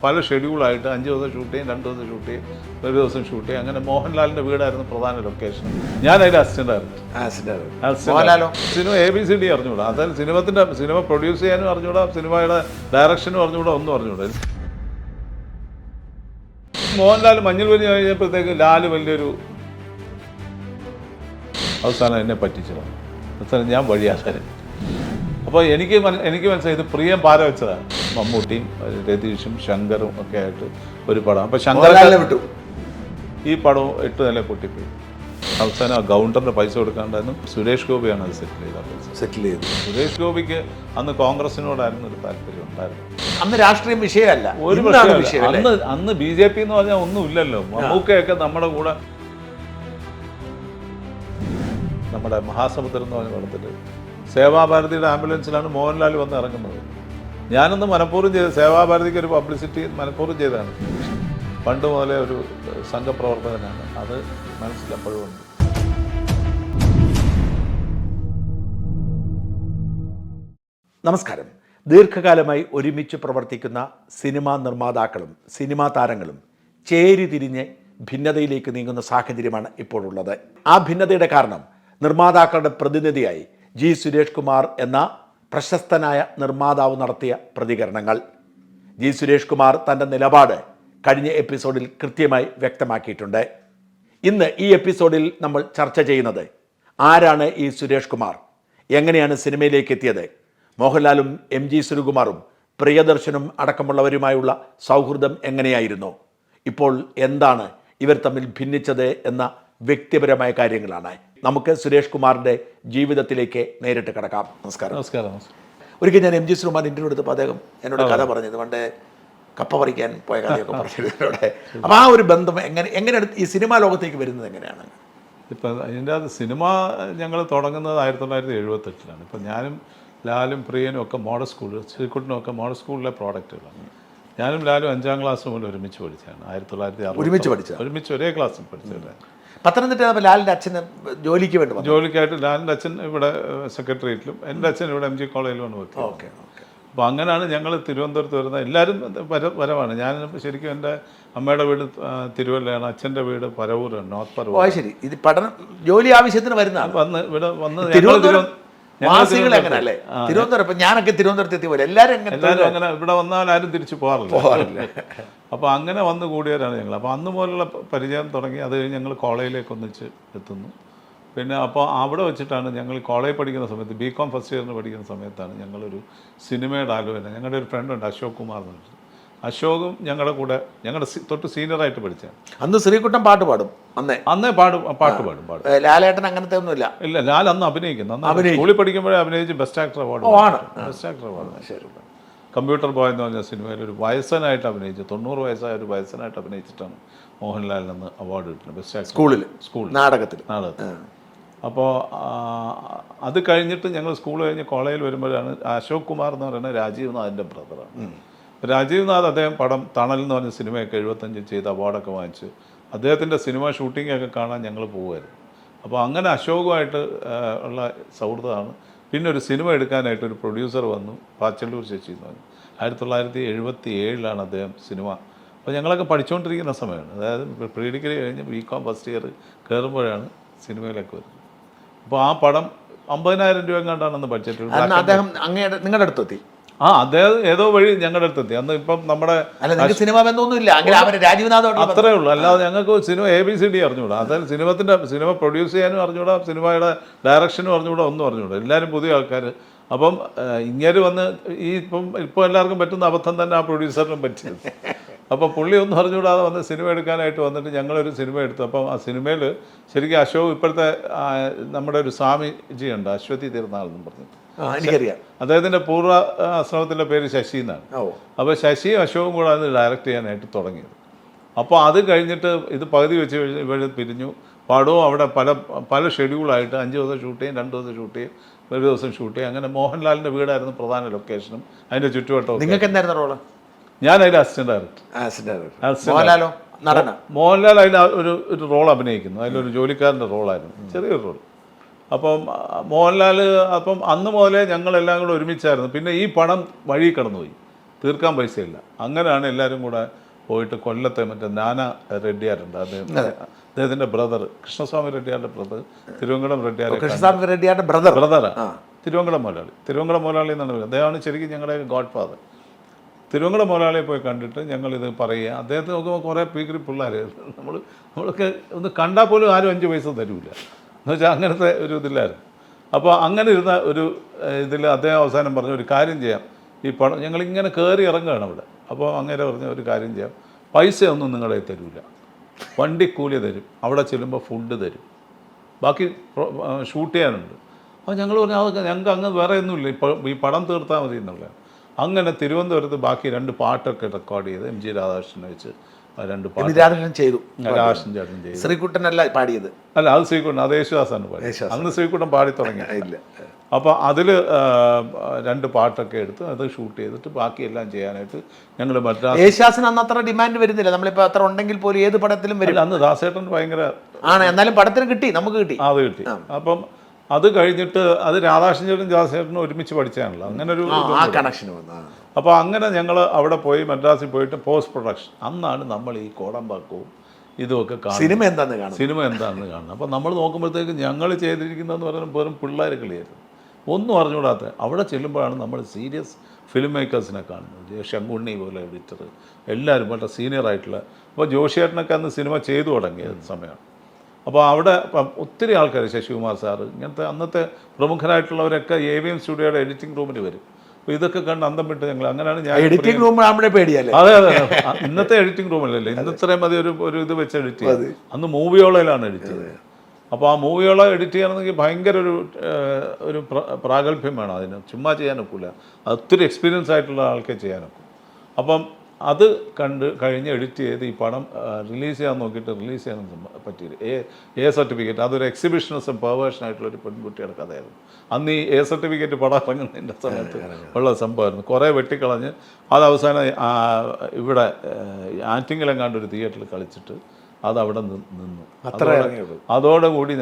പല ഷെഡ്യൂളായിട്ട് 5 ദിവസം ഷൂട്ട് ചെയ്യും, 2 ദിവസം ഷൂട്ട് ചെയ്യും, ഒരു ദിവസം ഷൂട്ട് ചെയ്യും. അങ്ങനെ മോഹൻലാലിൻ്റെ വീടായിരുന്നു പ്രധാന ലൊക്കേഷൻ. ഞാനതിൻ്റെ അസിസ്റ്റൻ്റായിരുന്നു. സിനിമ ABCD അറിഞ്ഞുകൂടാ. അതായത് സിനിമ പ്രൊഡ്യൂസ് ചെയ്യാനും അറിഞ്ഞുകൂടാ, സിനിമയുടെ ഡയറക്ഷനും അറിഞ്ഞുകൂടാ, ഒന്നും അറിഞ്ഞുകൂടാ. മോഹൻലാൽ മഞ്ഞൾ വരി കഴിഞ്ഞപ്പോഴത്തേക്ക് ലാല് വലിയൊരു അവസാനം എന്നെ പറ്റിച്ചതാണ്. അവസാനം ഞാൻ വഴിയാശാൻ. അപ്പോൾ എനിക്ക് മനസ്സിലായി ഇത് പ്രിയം പാര വെച്ചതാണ്. മമ്മൂട്ടിയും രതീഷും ശങ്കറും ഒക്കെ ആയിട്ട് ഒരു പടം. അപ്പോൾ ശങ്കർ വിട്ടു, ഈ പടവും 8 നില പൊട്ടിപ്പോയി. അവസാനം ആ ഗൗണ്ടറിന് പൈസ കൊടുക്കാണ്ടായിരുന്നു. സുരേഷ് ഗോപിയാണ് അത് സെറ്റിൽ ചെയ്തത്. സുരേഷ് ഗോപിക്ക് അന്ന് കോൺഗ്രസിനോടായിരുന്നു ഒരു താല്പര്യം ഉണ്ടായിരുന്നു. അന്ന് രാഷ്ട്രീയം വിഷയമല്ല, ഒരു വിഷയം. അന്ന് BJP എന്ന് പറഞ്ഞാൽ ഒന്നും ഇല്ലല്ലോ. മമ്മൂക്കയൊക്കെ നമ്മുടെ കൂടെ നമ്മുടെ മഹാസമുദ്രം എന്ന് പറഞ്ഞ പടത്തിൽ സേവാഭാരതിയുടെ ആംബുലൻസിലാണ് മോഹൻലാൽ വന്ന് ഇറങ്ങുന്നത്. ഞാനൊന്ന് മനഃപൂർവ്വം ചെയ്ത് സേവാഭാരതിക്ക് ഒരു പബ്ലിസിറ്റി മനഃപൂർവ്വം ചെയ്തതാണ്. പണ്ട് മുതലേ ഒരു സംഘപ്രവർത്തകനാണ്. അത് മനസ്സിലെപ്പോഴും ഉണ്ട്. നമസ്കാരം. ദീർഘകാലമായി ഒരുമിച്ച് പ്രവർത്തിക്കുന്ന സിനിമാ നിർമ്മാതാക്കളും സിനിമാ താരങ്ങളും ചേരിതിരിഞ്ഞ് ഭിന്നതയിലേക്ക് നീങ്ങുന്ന സാഹചര്യമാണ് ഇപ്പോഴുള്ളത്. ആ ഭിന്നതയുടെ കാരണം നിർമ്മാതാക്കളുടെ പ്രതിനിധിയായി G. സുരേഷ് കുമാർ എന്ന പ്രശസ്തനായ നിർമ്മാതാവ് നടത്തിയ പ്രതികരണങ്ങൾ. G. സുരേഷ് കുമാർ തൻ്റെ നിലപാട് കഴിഞ്ഞ എപ്പിസോഡിൽ കൃത്യമായി വ്യക്തമാക്കിയിട്ടുണ്ട്. ഇന്ന് ഈ എപ്പിസോഡിൽ നമ്മൾ ചർച്ച ചെയ്യുന്നത് ആരാണ് ഈ സുരേഷ് കുമാർ, എങ്ങനെയാണ് സിനിമയിലേക്ക് എത്തിയത്, മോഹൻലാലും MG ശ്രീകുമാറും പ്രിയദർശനും അടക്കമുള്ളവരുമായുള്ള സൗഹൃദം എങ്ങനെയായിരുന്നു, ഇപ്പോൾ എന്താണ് ഇവർ തമ്മിൽ ഭിന്നിച്ചത് എന്ന വ്യക്തിപരമായ കാര്യങ്ങളാണ്. നമുക്ക് സുരേഷ് കുമാറിൻ്റെ ജീവിതത്തിലേക്ക് നേരിട്ട് കിടക്കാം. നമസ്കാരം. ഒരിക്കൽ ഞാൻ MG ശ്രീകുമാർ ഇൻ്റർവ്യൂ എടുത്തപ്പോൾ അദ്ദേഹം എന്നോട് കഥ പറഞ്ഞത്, പണ്ട് കപ്പ പറിക്കാൻ പോയ കഥയൊക്കെ പറഞ്ഞിരുന്നോടെ. അപ്പോൾ ആ ഒരു ബന്ധം എങ്ങനെയാണ് ഈ സിനിമാ ലോകത്തേക്ക് വരുന്നത് എങ്ങനെയാണ്? ഇപ്പം അതിൻ്റെ അത് സിനിമ ഞങ്ങൾ തുടങ്ങുന്നത് 1978-ലാണ്. ഇപ്പം ഞാനും ലാലും പ്രിയനും ഒക്കെ മോഡൽ സ്കൂൾ, ശ്രീകുട്ടനും ഒക്കെ മോഡൽ സ്കൂളിലെ പ്രോഡക്റ്റുകളാണ്. ഞാനും ലാലും 5ാം ക്ലാസ് മുതൽ ഒരുമിച്ച് പഠിച്ചതാണ്. 1960 ഒരുമിച്ച് ഒരേ ക്ലാസ്സിൽ പഠിച്ചത്. പത്തനംതിട്ട ലാലിൻ്റെ അച്ഛന് ജോലിക്കായിട്ട് ലാലിൻ്റെ അച്ഛൻ ഇവിടെ സെക്രട്ടേറിയറ്റിലും എൻ്റെ അച്ഛൻ ഇവിടെ MG കോളേജിലുമാണ് വർക്ക്. ഓക്കെ. അപ്പോൾ അങ്ങനെയാണ് ഞങ്ങൾ തിരുവനന്തപുരത്ത് വരുന്നത്. എല്ലാവരും വരവാണ്. ഞാൻ ശരിക്കും എൻ്റെ അമ്മയുടെ വീട് തിരുവല്ലയാണ്, അച്ഛൻ്റെ വീട് പരവൂരാണ്, നോർത്ത് പരവൂർ. ശരി. ഇത് പഠനം ജോലി ആവശ്യത്തിന് വരുന്നതാണ്. ഇവിടെ വന്ന് തിരുവനന്തപുരം ഞാനൊക്കെ തിരുവനന്തപുരത്ത് എത്തിയ പോലെ എല്ലാവരും അങ്ങനെ ഇവിടെ വന്നാൽ ആരും തിരിച്ചു പോകാറില്ല. അപ്പോൾ അങ്ങനെ വന്ന് കൂടിയവരാണ് ഞങ്ങൾ. അപ്പോൾ അന്ന് മുതലുള്ള പരിചയം തുടങ്ങി. അത് കഴിഞ്ഞ് ഞങ്ങൾ കോളേജിലേക്ക് ഒന്നിച്ച് എത്തുന്നു. പിന്നെ അപ്പോൾ അവിടെ വെച്ചിട്ടാണ് ഞങ്ങൾ കോളേജ് പഠിക്കുന്ന സമയത്ത്, BCom ഫസ്റ്റ് ഇയറിന് പഠിക്കുന്ന സമയത്താണ് ഞങ്ങളൊരു സിനിമയുടെ ആലോചന. ഞങ്ങളുടെ ഒരു ഫ്രണ്ടുണ്ട് അശോക് കുമാർ എന്ന് പറഞ്ഞിട്ട്. അശോകും ഞങ്ങളുടെ കൂടെ ഞങ്ങളുടെ തൊട്ട് സീനിയറായിട്ട് പഠിച്ചാണ്. അന്ന് ശ്രീകുട്ടൻ പാട്ട് പാടും. അന്നേ പാട്ട് പാടും. ലാലേട്ടൻ അങ്ങനത്തെ ഒന്നുമില്ല. ഇല്ല, ലാൽ അന്ന് അഭിനയിക്കുന്നു. അന്ന് സ്കൂളിൽ പഠിക്കുമ്പോഴേ അഭിനയിച്ച് ബെസ്റ്റ് ആക്ടർ അവാർഡ്. ശരി. കമ്പ്യൂട്ടർ ബോയ് എന്ന് പറഞ്ഞ സിനിമയിൽ ഒരു വയസ്സനായിട്ട് അഭിനയിച്ചു. 90 വയസ്സായ ഒരു വയസ്സനായിട്ട് അഭിനയിച്ചിട്ടാണ് മോഹൻലാലിൽ നിന്ന് അവാർഡ് കിട്ടുന്നത്. ബെസ്റ്റ് ആക്ടർ സ്കൂൾ നാടകത്തിൽ. അപ്പോൾ അത് കഴിഞ്ഞിട്ട് ഞങ്ങൾ സ്കൂൾ കഴിഞ്ഞ് കോളേജിൽ വരുമ്പോഴാണ് അശോക് കുമാർ എന്ന് പറയുന്നത് രാജീവ് നാഥിൻ്റെ ബ്രദറാണ്. രാജീവ് നാഥ് അദ്ദേഹം പടം തണൽ എന്ന് പറഞ്ഞ സിനിമയൊക്കെ 75 ചെയ്ത് അവാർഡൊക്കെ വാങ്ങിച്ചു. അദ്ദേഹത്തിൻ്റെ സിനിമ ഷൂട്ടിങ്ങൊക്കെ കാണാൻ ഞങ്ങൾ പോകുമായിരുന്നു. അപ്പോൾ അങ്ങനെ അശോകുമായിട്ട് ഉള്ള സൗഹൃദമാണ്. പിന്നെ ഒരു സിനിമ എടുക്കാനായിട്ട് ഒരു പ്രൊഡ്യൂസർ വന്നു, പാച്ചല്ലൂർ ശശി എന്ന് പറഞ്ഞു. 1977-ലാണ് അദ്ദേഹം സിനിമ. അപ്പോൾ ഞങ്ങളൊക്കെ പഠിച്ചുകൊണ്ടിരിക്കുന്ന സമയമാണ്. അതായത് പ്രീ ഡിഗ്രി കഴിഞ്ഞ് BCom ഫസ്റ്റ് ഇയർ കയറുമ്പോഴാണ് സിനിമയിലേക്ക് വരുന്നത്. അപ്പോൾ ആ പടം 50,000 രൂപ എങ്ങാണ്ടാണെന്ന് ബഡ്ജറ്റ്. അദ്ദേഹം നിങ്ങളുടെ അടുത്തെത്തി? അദ്ദേഹം ഏതോ വഴി ഞങ്ങളുടെ അടുത്തെത്തി. അന്ന് ഇപ്പം നമ്മുടെ സിനിമ ബന്ധമൊന്നുമില്ല, അത്രേ ഉള്ളൂ. അല്ലാതെ ഞങ്ങൾക്ക് സിനിമ ABCD അറിഞ്ഞുകൂടാ. അതായത് സിനിമ പ്രൊഡ്യൂസ് ചെയ്യാനും അറിഞ്ഞുകൂടാ, സിനിമയുടെ ഡയറക്ഷനും അറിഞ്ഞുകൂടാ, ഒന്നും അറിഞ്ഞുകൂടാ. എല്ലാവരും പുതിയ ആൾക്കാർ. അപ്പം ഇങ്ങനെ വന്ന് ഇപ്പോൾ എല്ലാവർക്കും പറ്റുന്ന അബദ്ധം തന്നെ ആ പ്രൊഡ്യൂസറിനും പറ്റിയത്. അപ്പോൾ പുള്ളി ഒന്നും അറിഞ്ഞുകൂടാതെ വന്ന് സിനിമ എടുക്കാനായിട്ട് വന്നിട്ട് ഞങ്ങളൊരു സിനിമ എടുത്തു. അപ്പം ആ സിനിമയിൽ ശരിക്കും അശോക് ഇപ്പോഴത്തെ നമ്മുടെ ഒരു സ്വാമിജിയുണ്ട്, അശ്വതി തിരുനാൾ എന്നും പറഞ്ഞിട്ട്, എനിക്കറിയാം. അദ്ദേഹത്തിൻ്റെ പൂർവ്വ ആശ്രമത്തിൻ്റെ പേര് ശശി എന്നാണ്. അപ്പോൾ ശശിയും അശോകും കൂടെ അത് ഡയറക്റ്റ് ചെയ്യാനായിട്ട് തുടങ്ങിയത്. അപ്പോൾ അത് കഴിഞ്ഞിട്ട് ഇത് പകുതി വെച്ച് ഇവർ പിരിഞ്ഞു. പടവും അവിടെ പല ഷെഡ്യൂളായിട്ട് 5 ദിവസം ഷൂട്ട് ചെയ്യും, 2 ദിവസം ഷൂട്ട് ചെയ്യും, ഒരു ദിവസം ഷൂട്ട് ചെയ്യും. അങ്ങനെ മോഹൻലാലിൻ്റെ വീടായിരുന്നു പ്രധാന ലൊക്കേഷനും അതിൻ്റെ ചുറ്റുവട്ടവും. നിങ്ങൾക്ക് എന്തായിരുന്നു റോള്? ഞാൻ അതിൽ അസിസ്റ്റൻ്റ് ഡയറക്ടർ. മോഹൻലാൽ അതിൽ ഒരു റോൾ അഭിനയിക്കുന്നു. അതിലൊരു ജോലിക്കാരൻ്റെ റോളായിരുന്നു, ചെറിയൊരു റോൾ. അപ്പം മോഹൻലാൽ അന്ന് മുതലേ ഞങ്ങളെല്ലാം കൂടെ ഒരുമിച്ചായിരുന്നു. പിന്നെ ഈ പടം വഴി കടന്നുപോയി. തീർക്കാൻ പൈസയില്ല. അങ്ങനെയാണ് എല്ലാവരും കൂടെ പോയിട്ട് കൊല്ലത്തെ മറ്റേ നാന റെഡ്ഡിയാരുണ്ട്, അദ്ദേഹത്തിൻ്റെ ബ്രദർ, കൃഷ്ണസ്വാമി റെഡ്ഡിയാരുടെ ബ്രദർ, തിരുവങ്കടം കൃഷ്ണസ്വാമി റെഡ്ഡിയാരുടെ ബ്രദറാണ് തിരുവങ്കടം മുതലാളി. തിരുവങ്കടം മുതലാളി എന്നാണ് പറയുന്നത്. അദ്ദേഹമാണ് ശരിക്കും ഞങ്ങളുടെ ഗോഡ് ഫാദർ. തിരുവങ്കടം മുതലാളിയെ പോയി കണ്ടിട്ട് ഞങ്ങളിത് പറയുക. അദ്ദേഹത്തെ നോക്കുമ്പോൾ കുറേ പീക്കിരി പിള്ളേർ, നമ്മളൊക്കെ ഒന്ന് കണ്ടാൽ പോലും ആരും 5 പൈസ തരില്ല എന്ന് വെച്ചാൽ അങ്ങനത്തെ ഒരു ഇതില്ലായിരുന്നു. അപ്പോൾ അങ്ങനെ ഇരുന്ന ഒരു ഇതിൽ അദ്ദേഹം അവസാനം പറഞ്ഞു, ഒരു കാര്യം ചെയ്യാം, ഈ പണം ഞങ്ങളിങ്ങനെ കയറി ഇറങ്ങുകയാണ് അവിടെ. അപ്പോൾ അങ്ങനെ പറഞ്ഞ ഒരു കാര്യം ചെയ്യാം, പൈസയൊന്നും നിങ്ങളെ തരില്ല, വണ്ടിക്കൂലി തരും, അവിടെ ചെല്ലുമ്പോൾ ഫുഡ് തരും, ബാക്കി ഷൂട്ട് ചെയ്യാനുണ്ട്. അപ്പോൾ ഞങ്ങൾ പറഞ്ഞു അതൊക്കെ ഞങ്ങൾക്ക് അങ്ങ് വേറെ ഒന്നുമില്ല, ഇപ്പോൾ ഈ പടം തീർത്താൽ മതി എന്നുള്ളത്. അങ്ങനെ തിരുവനന്തപുരത്ത് ബാക്കി 2 പാട്ടൊക്കെ റെക്കോർഡ് ചെയ്ത് MG രാധാകൃഷ്ണനെ വെച്ച് 2 പാട്ട് രാധാകൃഷ്ണൻ ചെയ്തു. രാധാകൃഷ്ണൻ ചേട്ടൻ ചെയ്തു. ശ്രീകുട്ടനല്ല പാടിയത്? അല്ല, അത് ശ്രീകുട്ടൻ, അത് യേശുദാസാണ് പാടിയത്. അന്ന് ശ്രീകുട്ടൻ പാടി തുടങ്ങിയില്ല. അപ്പോൾ അതിൽ 2 പാട്ടൊക്കെ എടുത്ത് അത് ഷൂട്ട് ചെയ്തിട്ട് ബാക്കിയെല്ലാം ചെയ്യാനായിട്ട് ഞങ്ങൾ മദ്രാസ്. യേശുദാസിന് അന്ന് അത്ര ഡിമാൻഡ് വരുന്നില്ല, നമ്മളിപ്പോൾ അത്ര ഉണ്ടെങ്കിൽ പോലും ഏത് പടത്തിലും വരും. അന്ന് ദാസേട്ടൻ ഭയങ്കര ആണ്, എന്നാലും പടത്തിന് കിട്ടി, നമുക്ക് കിട്ടി. അത് കിട്ടി. അപ്പം അത് കഴിഞ്ഞിട്ട് അത് രാധാകൃഷ്ണൻ ചേട്ടനും ദാസേട്ടനും ഒരുമിച്ച് പഠിച്ചാണല്ലോ, അങ്ങനെ ഒരു കണക്ഷൻ വന്നു. അപ്പോൾ അങ്ങനെ ഞങ്ങൾ അവിടെ പോയി മദ്രാസിൽ പോയിട്ട് പോസ്റ്റ് പ്രൊഡക്ഷൻ, അന്നാണ് നമ്മൾ ഈ കോടമ്പാക്കവും ഇതുമൊക്കെ കാണുന്നത്. സിനിമ എന്താണെന്ന് കാണുന്നത്. അപ്പോൾ നമ്മൾ നോക്കുമ്പോഴത്തേക്ക് ഞങ്ങൾ ചെയ്തിരിക്കുന്നതെന്ന് പറഞ്ഞാൽ വെറും പിള്ളേർ കളിയായിരുന്നു, ഒന്നും അറിഞ്ഞുകൂടാത്ത. അവിടെ ചെല്ലുമ്പോഴാണ് നമ്മൾ സീരിയസ് ഫിലിം മേക്കേഴ്സിനെ കാണുന്നത്. ശങ്കുണ്ണി പോലെ എഡിറ്റർ, എല്ലാവരും വളരെ സീനിയറായിട്ടുള്ള. അപ്പോൾ ജോഷിയേട്ടനൊക്കെ അന്ന് സിനിമ ചെയ്തു തുടങ്ങിയ സമയമാണ്. അപ്പോൾ അവിടെ ഒത്തിരി ആൾക്കാർ, ശശികുമാർ സാറ്, ഇങ്ങനത്തെ അന്നത്തെ പ്രമുഖരായിട്ടുള്ളവരൊക്കെ AVM സ്റ്റുഡിയോയുടെ എഡിറ്റിംഗ് റൂമിൽ വരും. അപ്പോൾ ഇതൊക്കെ കണ്ട് അന്തം വിട്ട് ഞങ്ങൾ, അങ്ങനെയാണ് ഞാൻ എഡിറ്റിംഗ് റൂം ആകുമ്പോഴേ പേടിയല്ലേ? അതെ, ഇന്നത്തെ എഡിറ്റിംഗ് റൂമല്ലല്ലോ, ഇന്നത്രയും മതി ഒരു ഇത് വെച്ച് എഡിറ്റ് ചെയ്ത്. അന്ന് മൂവിയോളയിലാണ് എഡിറ്റ് ചെയ്തത്. അപ്പോൾ ആ മൂവിയോള എഡിറ്റ് ചെയ്യണമെങ്കിൽ ഭയങ്കര ഒരു പ്രാഗൽഭ്യം വേണം അതിന്, ചുമ്മാ ചെയ്യാനൊക്കില്ല. അത് ഒത്തിരി എക്സ്പീരിയൻസ് ആയിട്ടുള്ള ആൾക്കേ ചെയ്യാനൊക്കും. അപ്പം അത് കണ്ട് കഴിഞ്ഞ് എഡിറ്റ് ചെയ്ത് ഈ പടം റിലീസ് ചെയ്യാൻ നോക്കിയിട്ട് റിലീസ് ചെയ്യാനൊന്നും പറ്റിയില്ല. A സർട്ടിഫിക്കറ്റ്, അതൊരു എക്സിബിഷനിസം പെർവേഷനായിട്ടുള്ളൊരു പെൺകുട്ടിയുടെ കഥയായിരുന്നു. അന്ന് ഈ A സർട്ടിഫിക്കറ്റ് പടം ഇറങ്ങുന്നതിൻ്റെ സമയത്ത് ഉള്ള സംഭവമായിരുന്നു. കുറേ വെട്ടിക്കളഞ്ഞ് അത് അവസാനം ഇവിടെ ആറ്റിങ്ങലെങ്ങാണ്ട് ഒരു തിയേറ്ററിൽ കളിച്ചിട്ട് അതവിടെ നിന്നു. അതോടുകൂടി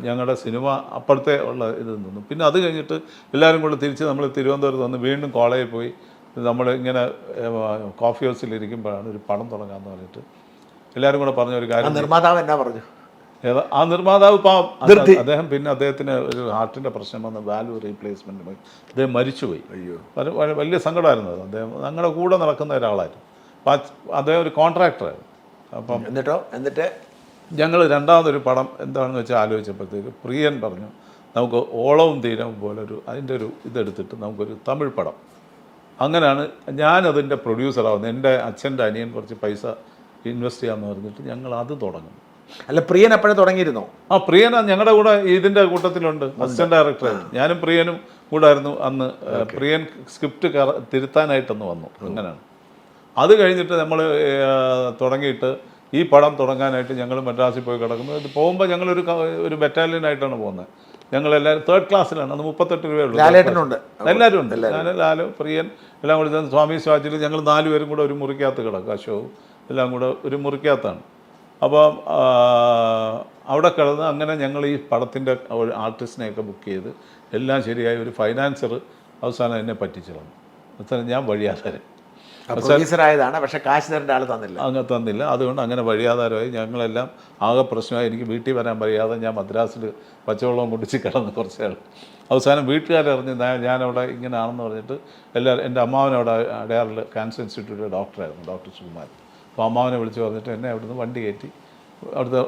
ഞങ്ങളുടെ സിനിമ അപ്പോഴത്തെ ഉള്ള ഇത് നിന്നു. പിന്നെ അത് കഴിഞ്ഞിട്ട് എല്ലാവരും കൂടെ തിരിച്ച് നമ്മൾ തിരുവനന്തപുരത്ത് വന്ന് വീണ്ടും കോളേജിൽ പോയി നമ്മൾ ഇങ്ങനെ കോഫി ഹൗസിലിരിക്കുമ്പോഴാണ് ഒരു പടം തുടങ്ങാമെന്ന് പറഞ്ഞിട്ട് എല്ലാവരും കൂടെ പറഞ്ഞ ഒരു കാര്യം. നിർമ്മാതാവ് എന്നാ പറഞ്ഞു? ആ നിർമ്മാതാവ് അദ്ദേഹം പിന്നെ അദ്ദേഹത്തിന് ഒരു ഹാർട്ടിൻ്റെ പ്രശ്നം വന്ന് വാൽവ് റീപ്ലേസ്മെൻറ്റ് അദ്ദേഹം മരിച്ചുപോയി. വലിയ സങ്കടമായിരുന്നു അത്. അദ്ദേഹം ഞങ്ങളുടെ കൂടെ നടക്കുന്ന ഒരാളായിരുന്നു. അപ്പം അദ്ദേഹം ഒരു കോൺട്രാക്ടറായിരുന്നു. അപ്പം എന്നിട്ട് ഞങ്ങൾ രണ്ടാമതൊരു പടം എന്താണെന്ന് വെച്ചാൽ ആലോചിച്ചപ്പോഴത്തേക്ക് പ്രിയൻ പറഞ്ഞു, നമുക്ക് ഓളവും തീരവും പോലെ അതിൻ്റെ ഒരു ഇതെടുത്തിട്ട് നമുക്കൊരു തമിഴ് പടം. അങ്ങനെയാണ് ഞാനതിൻ്റെ പ്രൊഡ്യൂസറാവുന്നത്. എൻ്റെ അച്ഛൻ്റെ അനിയൻ കുറച്ച് പൈസ ഇൻവെസ്റ്റ് ചെയ്യാമെന്ന് പറഞ്ഞിട്ട് ഞങ്ങൾ അത് തുടങ്ങും. അല്ല, പ്രിയൻ എപ്പോഴും തുടങ്ങിയിരുന്നോ? പ്രിയൻ ഞങ്ങളുടെ കൂടെ ഇതിൻ്റെ കൂട്ടത്തിലുണ്ട്, അസിസ്റ്റന്റ് ഡയറക്ടറായിട്ട്. ഞാനും പ്രിയനും കൂടായിരുന്നു അന്ന്. പ്രിയൻ സ്ക്രിപ്റ്റ് തിരുത്താനായിട്ടൊന്ന് വന്നു. അങ്ങനെയാണ്. അത് കഴിഞ്ഞിട്ട് നമ്മൾ തുടങ്ങിയിട്ട് ഈ പടം തുടങ്ങാനായിട്ട് ഞങ്ങൾ മദ്രാസിൽ പോയി കിടക്കുന്നു. ഇത് പോകുമ്പോൾ ഞങ്ങളൊരു ബറ്റാലിയനായിട്ടാണ് പോകുന്നത്. ഞങ്ങളെല്ലാവരും 3rd ക്ലാസ്സിലാണ്. അന്ന് 38 രൂപയുള്ളൂ. എല്ലാവരും ഉണ്ട്. ഞാൻ, ലാലു, പ്രിയൻ എല്ലാം കൂടി സ്വാമി സ്വാജിൽ ഞങ്ങൾ 4 പേരും കൂടെ ഒരു മുറിക്കകത്ത് കിടക്കും. അശോക് എല്ലാം കൂടെ ഒരു മുറിക്കകത്താണ്. അപ്പം അവിടെ കിടന്ന് അങ്ങനെ ഞങ്ങൾ ഈ പടത്തിൻ്റെ ആർട്ടിസ്റ്റിനെയൊക്കെ ബുക്ക് ചെയ്ത് എല്ലാം ശരിയായി. ഒരു ഫൈനാൻസർ അവസാനം എന്നെ പറ്റിച്ചിരുന്നു. അവസാനം ഞാൻ വഴിയാധാരൻ പ്രൊഡ്യൂസറായതാണ്, പക്ഷേ കാശ് തരേണ്ട ആൾ തന്നില്ല. അതുകൊണ്ട് അങ്ങനെ വഴിയാധാരമായി. ഞങ്ങളെല്ലാം ആകെ പ്രശ്നമായി. എനിക്ക് വീട്ടിൽ വരാൻ പറയാതെ ഞാൻ മദ്രാസിൽ പച്ചവെള്ളം കുടിച്ച് കിടന്ന് കുറച്ചാൾ. അവസാനം വീട്ടുകാരറിഞ്ഞ് ഞാനവിടെ ഇങ്ങനെ ആണെന്ന് പറഞ്ഞിട്ട് എല്ലാവരും, എൻ്റെ അമ്മാവനവിടെ അടയാറിൽ ക്യാൻസർ ഇൻസ്റ്റിറ്റ്യൂട്ടിലെ ഡോക്ടറായിരുന്നു, ഡോക്ടർ സുകുമാരൻ. അപ്പോൾ അമ്മാവനെ വിളിച്ച് പറഞ്ഞിട്ട് എന്നെ അവിടുന്ന് വണ്ടി കയറ്റി അവിടുത്തെ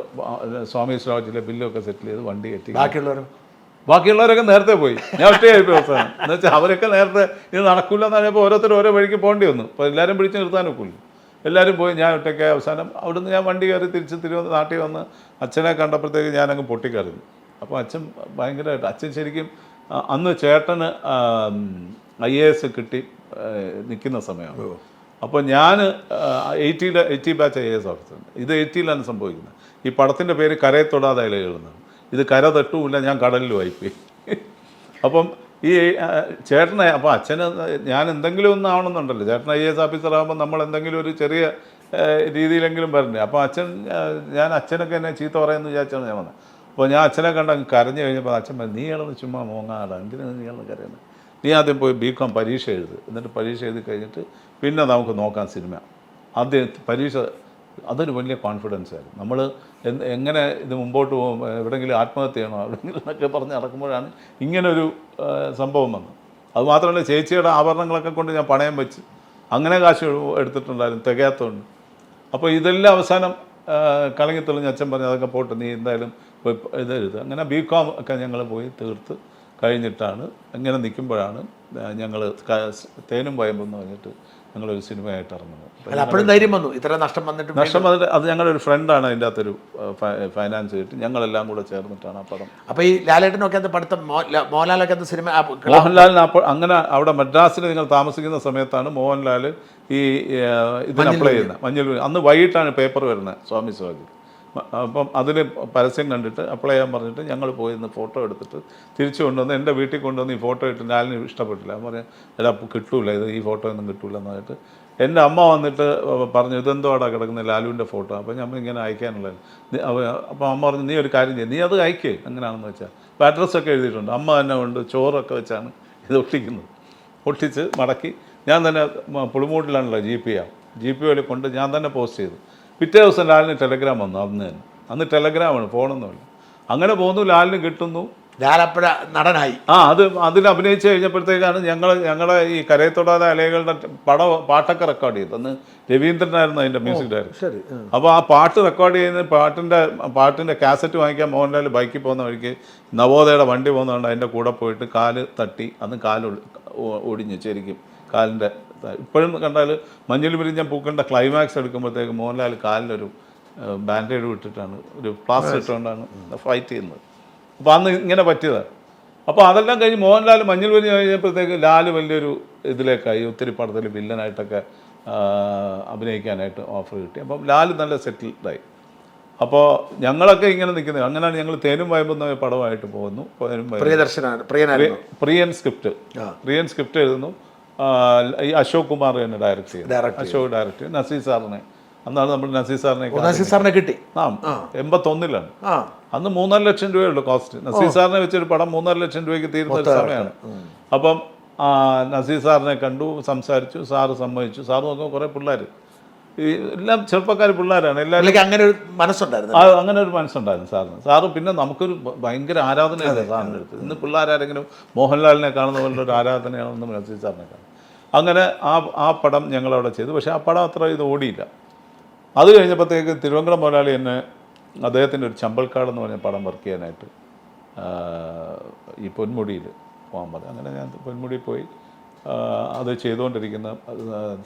സ്വാമി ലോഡ്ജിലെ ബില്ലൊക്കെ സെറ്റിൽ ചെയ്ത് വണ്ടി കയറ്റി. ബാക്കിയുള്ളവരൊക്കെ നേരത്തെ പോയി. ഞാൻ ഒറ്റയായി പോയി അവസാനം. എന്ന് വെച്ചാൽ അവരൊക്കെ നേരത്തെ ഇത് നടക്കില്ല എന്ന് പറഞ്ഞപ്പോൾ ഓരോരുത്തരും ഓരോ വഴിക്ക് പോകേണ്ടി വന്നു. അപ്പോൾ എല്ലാവരും പിടിച്ച് നിർത്താനൊക്കില്ല. എല്ലാവരും പോയി. ഞാൻ ഒറ്റയ്ക്ക് അവസാനം അവിടുന്ന് ഞാൻ വണ്ടി കയറി തിരിച്ച് നാട്ടിൽ വന്ന് അച്ഛനെ കണ്ടപ്പോഴത്തേക്ക് ഞാനങ്ങ് പൊട്ടിക്കറിഞ്ഞു. അപ്പോൾ അച്ഛൻ ഭയങ്കരമായിട്ട്, അച്ഛൻ ശരിക്കും അന്ന് ചേട്ടന് IAS കിട്ടി നിൽക്കുന്ന സമയമാണ്. അപ്പോൾ ഞാൻ 80 ബാച്ച് IAS ഓഫീസർ. ഇത് 80ലാണ് സംഭവിക്കുന്നത്. ഈ പടത്തിൻ്റെ പേര് കരയെ തൊടാതെ ഇലകളുന്നത്. ഇത് കര തട്ടുമില്ല, ഞാൻ കടലിൽ വായിപ്പോയി. അപ്പം ഈ ചേട്ടനെ, അപ്പോൾ അച്ഛന് ഞാൻ എന്തെങ്കിലും ഒന്നും ആവണമെന്നുണ്ടല്ലോ. ചേട്ടൻ IAS ഓഫീസറാകുമ്പോൾ നമ്മൾ എന്തെങ്കിലും ഒരു ചെറിയ രീതിയിലെങ്കിലും വരണ്ടേ. അപ്പോൾ ഞാൻ അച്ഛനൊക്കെ എന്നെ ചീത്ത പറയുമെന്ന് വിചാരിച്ചാണ് ഞാൻ വന്നത്. അപ്പോൾ ഞാൻ അച്ഛനെ കണ്ട് അങ്ങ് കരഞ്ഞു കഴിഞ്ഞപ്പോൾ അച്ഛൻ പറഞ്ഞു, നീ ഇളന്ന് ചുമ്മാ മോങ്ങാടാ, എന്തിനാണ് നീ ഇളന്ന് കരയുന്നത്? നീ ആദ്യം പോയി BCom പരീക്ഷ എഴുത്, എന്നിട്ട് പരീക്ഷ എഴുതി കഴിഞ്ഞിട്ട് പിന്നെ നമുക്ക് നോക്കാം സിനിമ. ആദ്യം പരീക്ഷ അതൊരു വലിയ കോൺഫിഡൻസ് ആയിരുന്നു. നമ്മൾ എങ്ങനെ ഇത് മുമ്പോട്ട് പോകും, എവിടെയെങ്കിലും ആത്മഹത്യ ചെയ്യണോ എവിടെയെങ്കിലും എന്നൊക്കെ പറഞ്ഞ് നടക്കുമ്പോഴാണ് ഇങ്ങനൊരു സംഭവം വന്നത്. അതുമാത്രമല്ല, ചേച്ചിയുടെ ആഭരണങ്ങളൊക്കെ കൊണ്ട് ഞാൻ പണയം വെച്ച് അങ്ങനെ കാശ് എടുത്തിട്ടുണ്ടായിരുന്നു, തികയാത്തതുകൊണ്ട്. അപ്പോൾ ഇതെല്ലാം അവസാനം കളങ്ങിത്തെളിഞ്ഞ് അച്ഛൻ പറഞ്ഞു അതൊക്കെ പോട്ടെ, നീ എന്തായാലും ഇതെഴുത്. അങ്ങനെ BCom ഒക്കെ ഞങ്ങൾ പോയി തീർത്ത് കഴിഞ്ഞിട്ടാണ് ഇങ്ങനെ നിൽക്കുമ്പോഴാണ് ഞങ്ങൾ തേനും വയമ്പും എന്ന് പറഞ്ഞിട്ട് ഞങ്ങളൊരു സിനിമയായിട്ട് ഇറങ്ങുന്നത്. അപ്പോഴും ധൈര്യം വന്നു, ഇത്ര നഷ്ടം വന്നിട്ട് അത് ഞങ്ങളുടെ ഒരു ഫ്രണ്ടാണ് അതിൻ്റെ അകത്തൊരു ഫൈനാൻസ് കിട്ടി, ഞങ്ങളെല്ലാം കൂടെ ചേർന്നിട്ടാണ് ആ പടം. അപ്പോൾ ഈ ലാലേട്ടനൊക്കെ അത് പഠിത്തം, മോഹൻലാലൊക്കെ അത് സിനിമ, മോഹൻലാലിന് അപ്പോൾ അങ്ങനെ അവിടെ മദ്രാസിൽ നിങ്ങൾ താമസിക്കുന്ന സമയത്താണ് മോഹൻലാൽ ഈ ഇതിന് അപ്ലൈ ചെയ്യുന്നത്. മഞ്ഞൾ അന്ന് വൈകിട്ടാണ് പേപ്പർ വരുന്നത്, സ്വാമി സ്വാതി. അപ്പം അതിൽ പരസ്യം കണ്ടിട്ട് അപ്ലൈ ചെയ്യാൻ പറഞ്ഞിട്ട് ഞങ്ങൾ പോയി നിന്ന് ഫോട്ടോ എടുത്തിട്ട് തിരിച്ചു കൊണ്ടുവന്ന് എൻ്റെ വീട്ടിൽ കൊണ്ടുവന്ന് ഈ ഫോട്ടോ ഇട്ട് ലാലിന് ഇഷ്ടപ്പെട്ടില്ല. ഞാൻ പറഞ്ഞു എടാ കിട്ടൂല, ഇത് ഈ ഫോട്ടോ ഒന്നും കിട്ടൂല എന്ന് പറഞ്ഞിട്ട് എൻ്റെ അമ്മ വന്നിട്ട് പറഞ്ഞു ഇതെന്തോ അവിടെ കിടക്കുന്ന ലാലുവിൻ്റെ ഫോട്ടോ. അപ്പോൾ നമ്മൾ ഇങ്ങനെ അയക്കാനുള്ളത്. അപ്പോൾ അമ്മ പറഞ്ഞു നീ ഒരു കാര്യം ചെയ്യും, നീ അത് അയക്കേ എങ്ങനെയാണെന്ന് വെച്ചാൽ. അപ്പോൾ അഡ്രസ്സൊക്കെ എഴുതിയിട്ടുണ്ട്. അമ്മ തന്നെ കൊണ്ട് ചോറൊക്കെ വെച്ചാണ് ഇത് ഒട്ടിക്കുന്നത്. ഒട്ടിച്ച് മടക്കി ഞാൻ തന്നെ പുളിമൂട്ടിലാണല്ലോ GPO കൊണ്ട് ഞാൻ തന്നെ പോസ്റ്റ് ചെയ്തു. പിറ്റേ ദിവസം ലാലിന് ടെലഗ്രാം വന്നു. അന്ന് ടെലഗ്രാമാണ്, ഫോണൊന്നുമില്ല. അങ്ങനെ പോകുന്നു, ലാലിന് കിട്ടുന്നു. ലാലപ്പഴ നടനായി. അതിൽ അഭിനയിച്ച് കഴിഞ്ഞപ്പോഴത്തേക്കാണ് ഞങ്ങളെ ഈ കരയത്തൊടാതെ അലകളുടെ പാട്ടൊക്കെ റെക്കോർഡ് ചെയ്തത്. അന്ന് രവീന്ദ്രനായിരുന്നു അതിൻ്റെ മ്യൂസിക് ഡയറക്ടർ. അപ്പോൾ ആ പാട്ട് റെക്കോർഡ് ചെയ്യുന്ന പാട്ടിൻ്റെ കാസറ്റ് വാങ്ങിക്കാൻ മോഹൻലാൽ ബൈക്കിൽ പോകുന്ന വഴിക്ക് നവോദയയുടെ വണ്ടി പോകുന്നതുകൊണ്ട് അതിൻ്റെ കൂടെ പോയിട്ട് കാല് തട്ടി, അന്ന് കാല് ഒടിഞ്ഞു ശരിക്കും കാലിൻ്റെ. ഇപ്പോഴും കണ്ടാൽ മഞ്ഞൾ വിരിഞ്ഞ പൂക്കളുടെ ക്ലൈമാക്സ് എടുക്കുമ്പോഴത്തേക്ക് മോഹൻലാൽ കാലിലൊരു ബാൻഡേഡ് വിട്ടിട്ടാണ്, ഒരു പ്ലാസ്റ്റർ ഇട്ടുകൊണ്ടാണ് ഫൈറ്റ് ചെയ്യുന്നത്. അപ്പോൾ അന്ന് ഇങ്ങനെ പറ്റിയതാണ്. അപ്പോൾ അതെല്ലാം കഴിഞ്ഞ് മോഹൻലാൽ മഞ്ഞൾ വിരിഞ്ഞ് കഴിഞ്ഞപ്പോഴത്തേക്ക് ലാല് വലിയൊരു ഇതിലേക്കായി, ഒത്തിരി പടത്തിൽ വില്ലനായിട്ടൊക്കെ അഭിനയിക്കാനായിട്ട് ഓഫർ കിട്ടി. അപ്പം ലാല് നല്ല സെറ്റിൽഡായി. അപ്പോൾ ഞങ്ങളൊക്കെ ഇങ്ങനെ നിൽക്കുന്നത്. അങ്ങനെയാണ് ഞങ്ങൾ തേനും വയമ്പുന്ന പടമായിട്ട് പോകുന്നു. പ്രിയൻ സ്ക്രിപ്റ്റ് എഴുതുന്നു. ഈ അശോക് കുമാർ തന്നെ ഡയറക്റ്റ് ചെയ്തു. അശോക് ഡയറക്റ്റ് ചെയ്തു. നസീർ സാറിനെ, അന്നാണ് നമ്മൾ നസീർ സാറിനെ കിട്ടി. 81-ലാണ്. അന്ന് 3.5 ലക്ഷം രൂപയുള്ളൂ കോസ്റ്റ്. നസീർ സാറിനെ വെച്ചൊരു പടം 3.5 ലക്ഷം രൂപയ്ക്ക് തീരുന്ന ഒരു സമയമാണ്. അപ്പം നസീർ സാറിനെ കണ്ടു, സംസാരിച്ചു. സാറ് സമ്മതിച്ചു. സാറ് നോക്കുമ്പോൾ കുറേ പിള്ളേർ, എല്ലാം ചെറുപ്പക്കാർ പിള്ളേരാണ് എല്ലാവരും. അങ്ങനെ ഒരു മനസ്സുണ്ടായിരുന്നു. അങ്ങനെ ഒരു മനസ്സുണ്ടായിരുന്നു സാറിന്. സാറ് പിന്നെ നമുക്കൊരു ഭയങ്കര ആരാധനയാണ് സാറിൻ്റെ അടുത്ത്. ഇന്ന് പിള്ളേരാരെങ്കിലും മോഹൻലാലിനെ കാണുന്ന പോലുള്ള ഒരു ആരാധനയാണെന്ന് നസീർ സാറിനെ കാണും. അങ്ങനെ ആ പടം ഞങ്ങളവിടെ ചെയ്തു. പക്ഷേ ആ പടം അത്ര ഇത് ഓടിയില്ല. അത് കഴിഞ്ഞപ്പോഴത്തേക്ക് തിരുവങ്കടം മുതലാളി എന്നെ അദ്ദേഹത്തിൻ്റെ ഒരു ചമ്പൽക്കാട് എന്ന് പറഞ്ഞ പടം വർക്ക് ചെയ്യാനായിട്ട് ഈ പൊന്മുടിയിൽ പോകാൻ പറഞ്ഞു. അങ്ങനെ ഞാൻ പൊന്മുടിയിൽ പോയി അത് ചെയ്തുകൊണ്ടിരിക്കുന്ന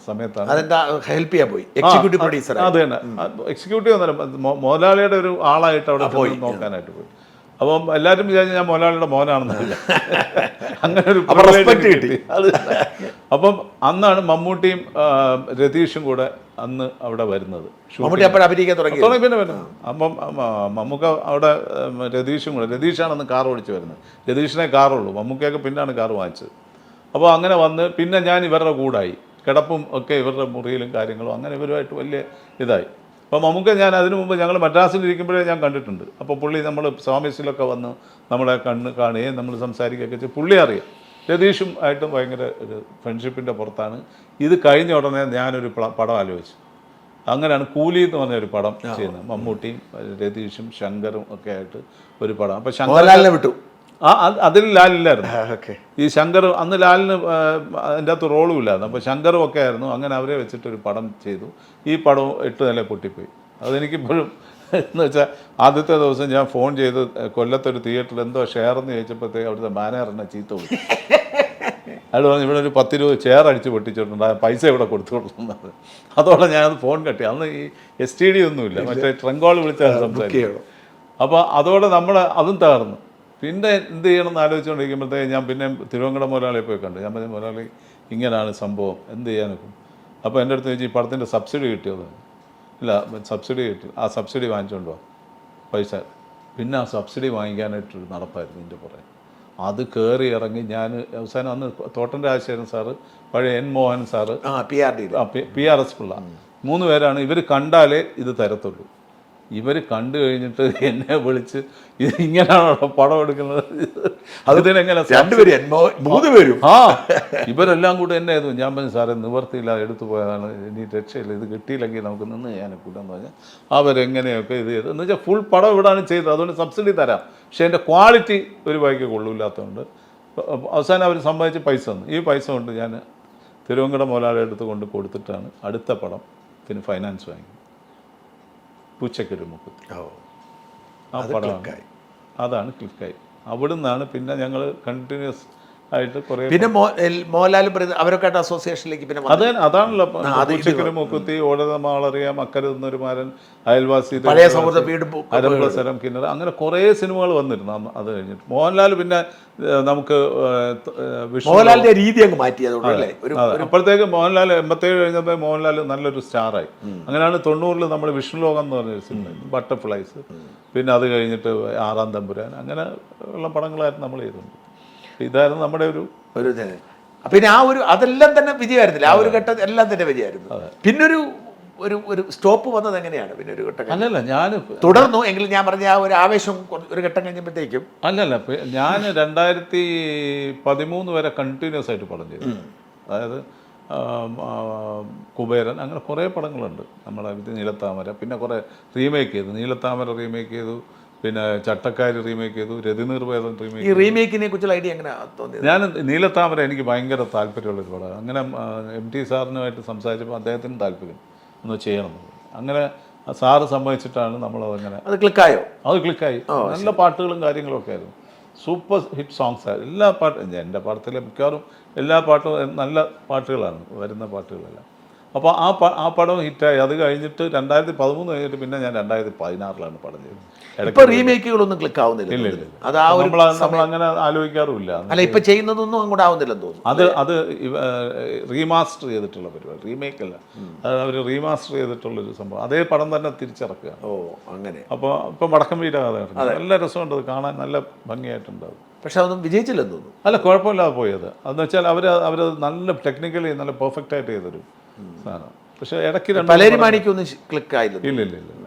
സമയത്താണ് ഹെൽപ്പ് ചെയ്യാൻ പോയി. Executive producer. അത് തന്നെ, എക്സിക്യൂട്ടീവ് ഒന്നല്ല, മുതലാളിയുടെ ഒരു ആളായിട്ട് അവിടെ പോയി നോക്കാനായിട്ട് പോയി. അപ്പം എല്ലാവരും വിചാരിച്ചു ഞാൻ മുതലാളിയുടെ മോനാണെന്നല്ല, അങ്ങനെ ഒരു റെസ്പെക്ട് കിട്ടി. അത് അപ്പം അന്നാണ് മമ്മൂട്ടിയും രതീഷും കൂടെ അന്ന് അവിടെ വരുന്നത്. പിന്നെ വരുന്നത്. അപ്പം മമ്മൂക്ക അവിടെ രതീഷാണെന്ന് കാർ ഓടിച്ച് വരുന്നത്. രതീഷിനെ കാറുള്ളൂ, മമ്മൂക്കയൊക്കെ പിന്നാണ് കാർ വാങ്ങിച്ചത്. അപ്പോൾ അങ്ങനെ വന്ന് പിന്നെ ഞാൻ ഇവരുടെ കൂടായി, കിടപ്പും ഒക്കെ ഇവരുടെ മുറിയിലും കാര്യങ്ങളും, അങ്ങനെ ഇവരുമായിട്ട് വലിയ ഇതായി. അപ്പോൾ മമ്മൂക്ക ഞാൻ അതിനു മുമ്പ് ഞങ്ങൾ മദ്രാസിലിരിക്കുമ്പോഴേ ഞാൻ കണ്ടിട്ടുണ്ട്. അപ്പോൾ പുള്ളി നമ്മൾ സ്വാമിസിലൊക്കെ വന്ന് നമ്മളെ കാണുകയും നമ്മൾ സംസാരിക്കുകയൊക്കെ ചെയ്ത് പുള്ളി അറിയാം. രതീഷും ആയിട്ടും ഭയങ്കര ഒരു ഫ്രണ്ട്ഷിപ്പിൻ്റെ പുറത്താണ്. ഇത് കഴിഞ്ഞ ഉടനെ ഞാനൊരു പടം ആലോചിച്ചു. അങ്ങനെയാണ് കൂലി എന്ന് പറഞ്ഞൊരു പടം ചെയ്യുന്നത്. മമ്മൂട്ടിയും രതീഷും ശങ്കറും ഒക്കെ ആയിട്ട് ഒരു പടം. അപ്പോൾ ശങ്കർ വിട്ടു. അതിൽ ലാലില്ലായിരുന്നു. ഈ ശങ്കർ അന്ന് ലാലിന് അതിൻ്റെ അകത്ത് റോളും ഇല്ലായിരുന്നു. അപ്പോൾ ശങ്കറും ഒക്കെ ആയിരുന്നു. അങ്ങനെ അവരെ വെച്ചിട്ടൊരു പടം ചെയ്തു. ഈ പടവും 8 നില പൊട്ടിപ്പോയി. അതെനിക്കിപ്പോഴും എന്ന് വെച്ചാൽ ആദ്യത്തെ ദിവസം ഞാൻ ഫോൺ ചെയ്ത് കൊല്ലത്തൊരു തിയേറ്ററിൽ എന്തോ ഷെയർ എന്ന് ചോദിച്ചപ്പോഴത്തേക്ക് അവിടുത്തെ മാനേജറിനെ ചീത്ത വിളിച്ചു. അയാൾ പറഞ്ഞു ഇവിടെ ഒരു 10 രൂപ ചെയർ അടിച്ച് പൊട്ടിച്ചിട്ടുണ്ട്, പൈസ ഇവിടെ കൊടുത്തു കൊടുക്കുന്നത്. അതോടെ ഞാനത് ഫോൺ കട്ടി. അന്ന് ഈ STD ഒന്നുമില്ല, മറ്റേ ട്രങ്കോൾ വിളിച്ചാൽ സംസാരിക്കും. അപ്പോൾ അതോടെ നമ്മൾ അതും തകർന്നു. പിന്നെ എന്ത് ചെയ്യണമെന്ന് ആലോചിച്ചുകൊണ്ടിരിക്കുമ്പോഴത്തേക്ക് ഞാൻ പിന്നെ തിരുവങ്കടം മുതലാളിയെ പോയി കണ്ടു. ഞാൻ പറഞ്ഞു മുതലാളി ഇങ്ങനെയാണ് സംഭവം, എന്ത് ചെയ്യാനൊക്കെ. അപ്പോൾ എൻ്റെ അടുത്ത് ചോദിച്ചു ഈ പടത്തിൻ്റെ സബ്സിഡി കിട്ടിയത്. ഇല്ല, സബ്സിഡി കിട്ടി. ആ സബ്സിഡി വാങ്ങിച്ചുകൊണ്ട് പോവാം പൈസ. പിന്നെ ആ സബ്സിഡി വാങ്ങിക്കാനായിട്ടൊരു നടപ്പായിരുന്നു ഇതിൻ്റെ പുറകെ. അത് കയറി ഇറങ്ങി ഞാൻ അവസാനം അന്ന് തോട്ടൻ രാജശേഖരൻ സാറ്, പഴയ N Mohan sir, PRS Pillai, 3 പേരാണ്. ഇവർ കണ്ടാലേ ഇത് തരത്തുള്ളൂ. ഇവർ കണ്ടു കഴിഞ്ഞിട്ട് എന്നെ വിളിച്ച് ഇത് ഇങ്ങനെയാണോ പടം എടുക്കുന്നത്, അതിനെങ്ങനെ മൂന്ന് പേരും ഇവരെല്ലാം കൂടെ എന്നെ ആയിരുന്നു. ഞാൻ പറഞ്ഞു സാറേ നിവർത്തിയില്ല, എടുത്തു പോയതാണ്, ഇനി രക്ഷയില്ല, ഇത് കിട്ടിയില്ലെങ്കിൽ നമുക്ക് നിന്ന് ചെയ്യാനൊക്കില്ലെന്ന് പറഞ്ഞാൽ അവരെങ്ങനെയൊക്കെ ഇത് ചെയ്ത് എന്ന് വെച്ചാൽ ഫുൾ പടം ഇവിടാണ് ചെയ്തത്. അതുകൊണ്ട് സബ്സിഡി തരാം, പക്ഷേ എൻ്റെ ക്വാളിറ്റി ഒരു വഴിക്ക് കൊള്ളില്ലാത്തതുകൊണ്ട് അവസാനം അവർ സമ്പാദിച്ച് പൈസ തന്നു. ഈ പൈസ കൊണ്ട് ഞാൻ തിരുവങ്കട മുതലാളി എടുത്ത് കൊണ്ട് കൊടുത്തിട്ടാണ് അടുത്ത പടത്തിന് ഫൈനാൻസ് വാങ്ങി. പൂച്ചക്കൊരു മുക്കുത്തി. ആ പടം അതാണ് ക്ലിക്കായി. അവിടെ നിന്നാണ് പിന്നെ ഞങ്ങൾ കണ്ടിന്യൂസ് ആയിട്ട് കുറേ പിന്നെ മോഹൻലാലും അവരൊക്കെ ആയിട്ട് അസോസിയേഷനിലേക്ക് പിന്നെ അതാണല്ലോ പൂച്ചക്കൊരു മുക്കുത്തി, ഓടുന്ന മാളറിയാം, അക്കരെ നിന്നൊരു മാരൻ, അയൽവാസി, പഴയ സൗഹൃദ വീട്, അരമ്പസരം, കിണർ, അങ്ങനെ കുറേ സിനിമകൾ വന്നിരുന്നു. അത് കഴിഞ്ഞിട്ട് മോഹൻലാൽ പിന്നെ നമുക്ക് മോഹൻലാലിന്റെ രീതി അങ്ങ് മാറ്റി. അപ്പോഴത്തേക്ക് മോഹൻലാൽ 87 കഴിഞ്ഞപ്പോൾ മോഹൻലാൽ നല്ലൊരു സ്റ്റാറായി. അങ്ങനെയാണ് 90-ൽ നമ്മൾ വിഷ്ണുലോകം എന്ന് പറഞ്ഞൊരു സിനിമ, ബട്ടർഫ്ലൈസ്, പിന്നെ അത് കഴിഞ്ഞിട്ട് 6-ാം തമ്പുരാൻ, അങ്ങനെ ഉള്ള പടങ്ങളായിരുന്നു നമ്മൾ ചെയ്തിട്ടുണ്ട്. ഇതായിരുന്നു നമ്മുടെ ഒരു പിന്നെ ആ ഒരു അതെല്ലാം തന്നെ വിജയമായിരുന്നില്ല. ആ ഒരു ഘട്ടം എല്ലാം തന്നെ വിജയമായിരുന്നു. പിന്നൊരു ഒരു സ്റ്റോപ്പ് വന്നത് എങ്ങനെയാണ്? പിന്നെ ഒരു ഘട്ടം അല്ലല്ല ഞാൻ തുടർന്നു എങ്കിലും ഞാൻ പറഞ്ഞ ആ ഒരു ആവേശം ഒരു ഘട്ടം കഴിഞ്ഞപ്പോഴത്തേക്കും അല്ലല്ല ഞാൻ 2013 വരെ കണ്ടിന്യൂസ് ആയിട്ട് പടം ചെയ്തു. അതായത് കുബേരൻ, അങ്ങനെ കുറേ പടങ്ങളുണ്ട്. നമ്മളെ നീലത്താമര, പിന്നെ കുറേ റീമേക്ക് ചെയ്തു. നീലത്താമര റീമേക്ക് ചെയ്തു, പിന്നെ ചട്ടക്കാരി റീമേക്ക് ചെയ്തു, രതിനിർവേദം റീമേക്ക്. ഈ റീമേക്കിനെ കുറിച്ചുള്ള ഐഡിയ എങ്ങനെ തോന്നിയത്? ഞാൻ നീലത്താമര എനിക്ക് ഭയങ്കര താല്പര്യമുള്ളൊരു പടമാണ്. അങ്ങനെ MT സാറിനുമായിട്ട് സംസാരിച്ചപ്പോൾ അദ്ദേഹത്തിന് താല്പര്യം ഒന്ന് ചെയ്യണം. അങ്ങനെ സാറ് സമ്മതിച്ചിട്ടാണ് നമ്മളതങ്ങനെ അത് ക്ലിക്കായോ? അത് ക്ലിക്കായി. നല്ല പാട്ടുകളും കാര്യങ്ങളും ഒക്കെ ആയിരുന്നു. സൂപ്പർ ഹിറ്റ് സോങ്സ് ആയിരുന്നു എല്ലാ പാട്ടും. എൻ്റെ പാടത്തിലെ മിക്കവാറും എല്ലാ പാട്ടും നല്ല പാട്ടുകളാണ്, വരുന്ന പാട്ടുകളെല്ലാം. അപ്പോൾ ആ പടം ഹിറ്റായി. അത് കഴിഞ്ഞിട്ട് 2013 കഴിഞ്ഞിട്ട് പിന്നെ ഞാൻ 2016-ലാണ് പടം ചെയ്തത്. ഇപ്പോൾ റീമേക്കുകളൊന്നും ക്ലിക്ക് ആവുന്നില്ല. ഇല്ല, നമ്മൾ അങ്ങനെ ആലോചിക്കാറുമില്ല. അല്ല, ഇപ്പൊ ചെയ്യുന്നതൊന്നും അങ്ങോട്ട് ആവുന്നില്ലെന്ന് തോന്നുന്നു. അത് റീമാസ്റ്റർ ചെയ്തിട്ടുള്ള പരിപാടി, റീമേക്ക് അല്ല, അവർ റീമാസ്റ്റർ ചെയ്തിട്ടുള്ളൊരു സംഭവം. അതേ പടം തന്നെ തിരിച്ചിറക്കുക. അങ്ങനെ. അപ്പോൾ ഇപ്പം വടക്കം വീര കഥ നല്ല രസമുണ്ട്, അത് കാണാൻ നല്ല ഭംഗിയായിട്ടുണ്ടാവും. പക്ഷെ അതൊന്നും വിജയിച്ചില്ലെന്ന് തോന്നുന്നു. അല്ല, കുഴപ്പമില്ലാതെ പോയത്. അതെന്ന് വെച്ചാൽ അവരത് നല്ല ടെക്നിക്കലി നല്ല പെർഫെക്റ്റ് ആയിട്ട് ചെയ്തൊരു സാധനം. പക്ഷെ ഇടയ്ക്ക് പലേരിമാണിക്കൊന്നും ക്ലിക്ക് ആയില്ല. ഇല്ല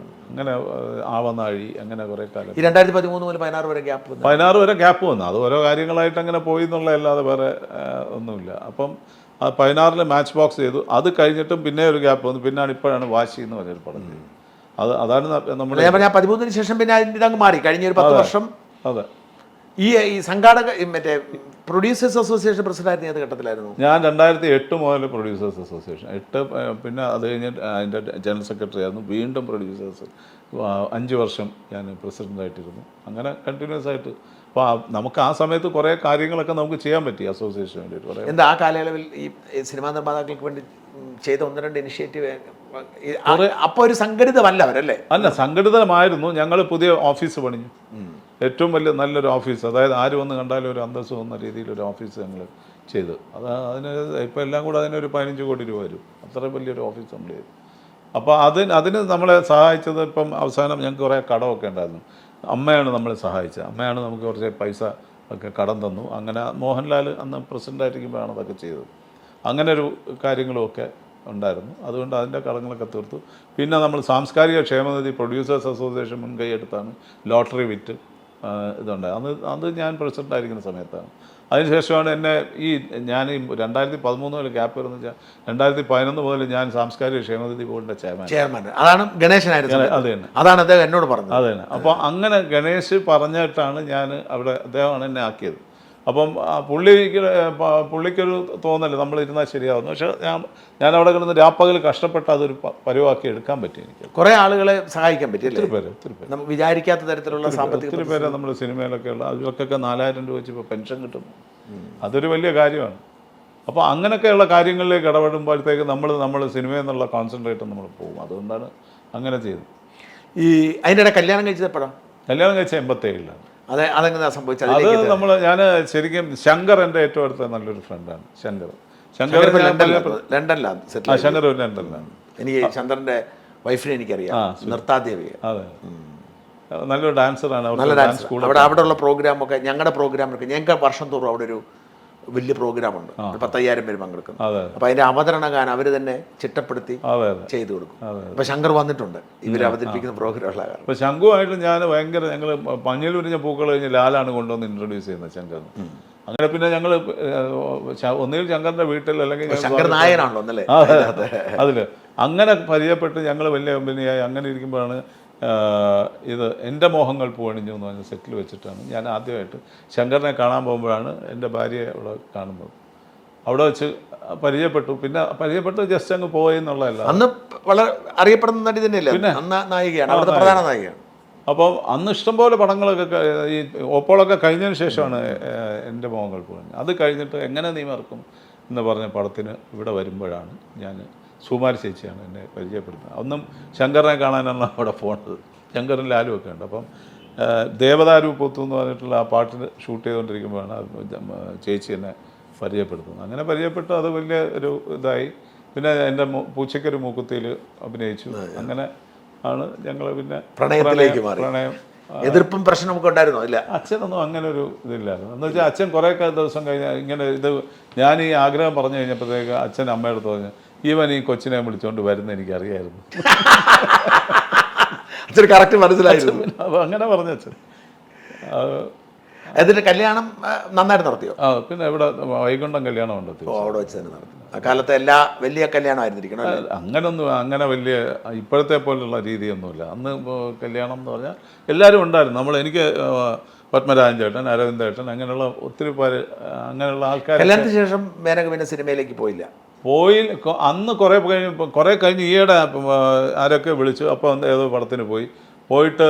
അങ്ങനെ ആവനാഴി, അങ്ങനെ കുറെ കാലം 2013 മുതൽ 16 വരെ ഗ്യാപ്പ് 16 വരെ ഗ്യാപ്പ് വന്നു. അത് ഓരോ കാര്യങ്ങളായിട്ട് അങ്ങനെ പോയി എന്നുള്ളതല്ലാതെ വേറെ ഒന്നുമില്ല. അപ്പം 16-ൽ മാച്ച് ബോക്സ് ചെയ്തു. അത് കഴിഞ്ഞിട്ടും പിന്നെ ഒരു ഗ്യാപ്പ് വന്നു. പിന്നാണ് ഇപ്പോഴാണ് വാശി എന്ന് പറഞ്ഞൊരു പടം ചെയ്തത്. അതാണ് നമ്മുടെ 13-ന് ശേഷം പിന്നെ ഇതങ്ങ് മാറി. കഴിഞ്ഞ ഒരു 10 വർഷം. അതെ. ഈ സംഘാടക മറ്റേ പ്രൊഡ്യൂസേഴ്സ് അസോസിയേഷൻ പ്രസിഡന്റ് ഏത് ഘട്ടത്തിലായിരുന്നു? ഞാൻ 2008 മുതൽ പ്രൊഡ്യൂസേഴ്സ് അസോസിയേഷൻ 8, പിന്നെ അത് കഴിഞ്ഞിട്ട് അതിൻ്റെ ജനറൽ സെക്രട്ടറി ആയിരുന്നു. വീണ്ടും പ്രൊഡ്യൂസേഴ്സ് 5 വർഷം ഞാൻ പ്രസിഡൻ്റായിട്ടിരുന്നു. അങ്ങനെ കണ്ടിന്യൂസ് ആയിട്ട്. അപ്പോൾ നമുക്ക് ആ സമയത്ത് കുറേ കാര്യങ്ങളൊക്കെ നമുക്ക് ചെയ്യാൻ പറ്റി അസോസിയേഷന് വേണ്ടിയിട്ട്. കുറേ എന്താ ആ കാലയളവിൽ ഈ സിനിമാ നിർമ്മാതാക്കൾക്ക് വേണ്ടി ചെയ്ത 1-2 ഇനിഷ്യേറ്റീവ്? അപ്പോൾ ഒരു സംഘടിതമല്ല അവരല്ലേ? അല്ല, സംഘടിതമായിരുന്നു. ഞങ്ങൾ പുതിയ ഓഫീസ് പണിഞ്ഞു. ഏറ്റവും വലിയ നല്ലൊരു ഓഫീസ്, അതായത് ആര് വന്ന് കണ്ടാലും ഒരു അന്തസ്സ് വന്ന രീതിയിലൊരു ഓഫീസ് ഞങ്ങൾ ചെയ്തു. അതിന് ഇപ്പോൾ എല്ലാം കൂടെ അതിനൊരു 15 കോടി രൂപ വരും. അത്രയും വലിയൊരു ഓഫീസ് നമ്മൾ ചെയ്തു. അപ്പോൾ അതിന് നമ്മളെ സഹായിച്ചത്, ഇപ്പം അവസാനം ഞങ്ങൾക്ക് കുറേ കടമൊക്കെ ഉണ്ടായിരുന്നു. അമ്മയാണ് നമ്മളെ സഹായിച്ചത്. അമ്മയാണ് നമുക്ക് കുറച്ച് പൈസ ഒക്കെ കടം തന്നു. അങ്ങനെ മോഹൻലാൽ അന്ന് പ്രസിഡൻ്റായിരിക്കുമ്പോഴാണ് അതൊക്കെ ചെയ്തത്. അങ്ങനെ ഒരു കാര്യങ്ങളുമൊക്കെ ഉണ്ടായിരുന്നു. അതുകൊണ്ട് അതിൻ്റെ കടങ്ങളൊക്കെ തീർത്തു. പിന്നെ നമ്മൾ സാംസ്കാരിക ക്ഷേമനിധി പ്രൊഡ്യൂസേഴ്സ് അസോസിയേഷൻ മുൻകൈ എടുത്താണ് ലോട്ടറി വിറ്റ് ഇതുണ്ടായത്. അത് ഞാൻ പ്രസിഡൻ്റായിരിക്കുന്ന സമയത്താണ്. അതിനുശേഷമാണ് ഞാൻ 2013 മുതൽ ഗ്യാപ്പ് വരുന്നത് വെച്ചാൽ 2011 മുതൽ ഞാൻ സാംസ്കാരിക ക്ഷേമനിധി ബോർഡിൻ്റെ ചെയർമാൻ. അതാണ് ഗണേശനായിരുന്നു. അതാണ് അദ്ദേഹം എന്നോട് പറഞ്ഞത്. അതെ. അപ്പോൾ അങ്ങനെ ഗണേശ് പറഞ്ഞിട്ടാണ് ഞാൻ അവിടെ, അദ്ദേഹമാണ് എന്നെ ആക്കിയത്. അപ്പം പുള്ളിക്കൊരു തോന്നല് നമ്മൾ ഇരുന്നാൽ ശരിയാവുന്നു. പക്ഷേ ഞാൻ അവിടെ കിടന്ന് രാപ്പകൽ കഷ്ടപ്പെട്ട് അതൊരു പരുവാക്കി എടുക്കാൻ പറ്റി. എനിക്ക് കുറേ ആളുകളെ സഹായിക്കാൻ പറ്റി. ഒത്തിരി പേര് വിചാരിക്കാത്ത തരത്തിലുള്ള സാമ്പത്തിക ഒത്തിരി പേര് നമ്മുടെ സിനിമയിലൊക്കെ ഉള്ള അവർക്കൊക്കെ 4000 രൂപ വെച്ച് ഇപ്പോൾ പെൻഷൻ കിട്ടുന്നു. അതൊരു വലിയ കാര്യമാണ്. അപ്പോൾ അങ്ങനെയൊക്കെയുള്ള കാര്യങ്ങളിലേക്ക് ഇടപെടുമ്പോഴത്തേക്ക് നമ്മൾ സിനിമയിൽ നിന്നുള്ള കോൺസെൻട്രേറ്റ് നമ്മൾ പോകും. അതുകൊണ്ടാണ് അങ്ങനെ ചെയ്തത്. അതിൻ്റെ കല്യാണം കഴിച്ചപ്പോഴാണ്? കല്യാണം കഴിച്ച 87-ലാണ്. അതെങ്ങനെ സംഭവിച്ചത്? അത് ഞാൻ ശരിക്കും ശങ്കർ എൻ്റെ ഏറ്റവും അടുത്ത നല്ലൊരു ഫ്രണ്ടാണ്. ശങ്കർ ലണ്ടനിലാണ്. ശങ്കർ ലണ്ടനിലാണ്. എനിക്ക് ചന്ദ്രൻ്റെ വൈഫിനെ എനിക്കറിയാം, നൃത്താദേവി. അതെ, നല്ലൊരു ഡാൻസറാണ്. അവിടെ ഉള്ള പ്രോഗ്രാമൊക്കെ, ഞങ്ങളുടെ പ്രോഗ്രാമൊക്കെ ഞങ്ങൾക്ക് വർഷം തോറും അവിടെ ഒരു വലിയ പ്രോഗ്രാമുണ്ട്, 10,000 പേര് പങ്കെടുക്കുന്നു. അതെ. അപ്പോൾ അതിൻ്റെ അവതരണ ഗാനം അവർ തന്നെ ചിട്ടപ്പെടുത്തി അതെ ചെയ്തു കൊടുക്കും. അപ്പോൾ ശങ്കർ വന്നിട്ടുണ്ട് ഇവർ അവതരിപ്പിക്കുന്ന പ്രോഗ്രാമുള്ള കാരണം. അപ്പോൾ ശംഖുവായിട്ട് ഞാൻ ഭയങ്കര ഞങ്ങൾ മഞ്ഞൾ ഉരിഞ്ഞ പൂക്കൾ കഴിഞ്ഞ് ലാലാണ് കൊണ്ടുവന്ന് ഇൻട്രൊഡ്യൂസ് ചെയ്യുന്നത് ശങ്കറിന്. അങ്ങനെ പിന്നെ ഞങ്ങൾ ഒന്നുകിൽ ശങ്കറിൻ്റെ വീട്ടിൽ അല്ലെങ്കിൽ ശങ്കർ നായനാണല്ലോ എന്നല്ലേ അതിൽ അങ്ങനെ പരിചയപ്പെട്ട് ഞങ്ങൾ വലിയ കമ്പനിയായി. അങ്ങനെ ഇരിക്കുമ്പോഴാണ് ഇത് എൻ്റെ മോഹങ്ങൾ പൂവണിഞ്ഞു എന്ന് പറഞ്ഞ സെറ്റിൽ വെച്ചിട്ടാണ് ഞാൻ ആദ്യമായിട്ട് ശങ്കറിനെ കാണാൻ പോകുമ്പോഴാണ് എൻ്റെ ഭാര്യയെ അവിടെ കാണുന്നത്. അവിടെ വെച്ച് പരിചയപ്പെട്ടു. പിന്നെ പരിചയപ്പെട്ട് ജസ്റ്റ് അങ്ങ് പോയെന്നുള്ളതല്ല. അന്ന് വളരെ അറിയപ്പെടുന്ന നടി തന്നെയല്ലേ? പിന്നെ അന്ന് നായികയാണ്, അവിടുത്തെ പ്രധാന നായികയാണ്. അപ്പം അന്ന് ഇഷ്ടംപോലെ പടങ്ങളൊക്കെ ഈ ഓപ്പോളൊക്കെ കഴിഞ്ഞതിന് ശേഷമാണ് എൻ്റെ മോഹങ്ങൾ പൂവണിഞ്ഞു. അത് കഴിഞ്ഞിട്ട് എങ്ങനെ നീ മറക്കും എന്ന് പറഞ്ഞ പടത്തിന് ഇവിടെ വരുമ്പോഴാണ് ഞാൻ സുകുമാരി ചേച്ചിയാണ് എന്നെ പരിചയപ്പെടുത്തുന്നത്. അന്നും ശങ്കറിനെ കാണാനാണ് അവിടെ പോണത്. ശങ്കറും ലാലും ഒക്കെ ഉണ്ട്. അപ്പം ദേവദാരു പൊത്തു എന്ന് പറഞ്ഞിട്ടുള്ള ആ പാട്ടിന് ഷൂട്ട് ചെയ്തുകൊണ്ടിരിക്കുമ്പോഴാണ് ചേച്ചി എന്നെ പരിചയപ്പെടുത്തുന്നത്. അങ്ങനെ പരിചയപ്പെട്ട് അത് വലിയ ഒരു ഇതായി. പിന്നെ എൻ്റെ പൂച്ചയ്ക്കൊരു മൂക്കുത്തിയിൽ അഭിനയിച്ചു. അങ്ങനെ ആണ് ഞങ്ങൾ പിന്നെ പ്രണയത്തിലേക്ക് മാറി. പ്രണയം എതിർപ്പും പ്രശ്നമൊക്കെ ഉണ്ടായിരുന്നോ? ഇല്ല, അച്ഛനൊന്നും അങ്ങനെ ഒരു ഇതില്ലായിരുന്നു. എന്ന് വെച്ചാൽ അച്ഛൻ കുറേ ദിവസം കഴിഞ്ഞാൽ ഇങ്ങനെ ഇത് ഞാൻ ഈ ആഗ്രഹം പറഞ്ഞു കഴിഞ്ഞപ്പോഴത്തേക്ക് അച്ഛൻ അമ്മയെടുത്ത് പറഞ്ഞു, ഈവൻ ഈ കൊച്ചിനെ വിളിച്ചുകൊണ്ട് വരുന്ന എനിക്കറിയായിരുന്നു. അച്ഛൻ കറക്റ്റ് മനസ്സിലായിരുന്നു. അപ്പോൾ അങ്ങനെ പറഞ്ഞു അച്ഛൻ. അതിൻ്റെ കല്യാണം നന്നായിട്ട് നടത്തിയോ? പിന്നെ ഇവിടെ വൈകുണ്ഠം കല്യാണം ഉണ്ട്. അവിടെ വെച്ച് തന്നെ നടത്തി. ആ കാലത്തെ എല്ലാ വലിയ കല്യാണമായിരുന്നിരിക്കണം. അങ്ങനൊന്നും അങ്ങനെ വലിയ ഇപ്പോഴത്തെ പോലുള്ള രീതിയൊന്നുമില്ല. അന്ന് കല്യാണം എന്ന് പറഞ്ഞാൽ എല്ലാവരും ഉണ്ടായിരുന്നു. എനിക്ക് പത്മരാജൻ ചേട്ടൻ, അരവിന്ദ് ചേട്ടൻ, അങ്ങനെയുള്ള ഒത്തിരി പേര്, അങ്ങനെയുള്ള ആൾക്കാർ. കല്യാണത്തിന് ശേഷം മേനക പിന്നെ സിനിമയിലേക്ക് പോയില്ല. അന്ന് കുറേ കഴിഞ്ഞ് ഈയിടെ ആരൊക്കെ വിളിച്ചു. അപ്പോൾ ഏതോ പടത്തിന് പോയിട്ട്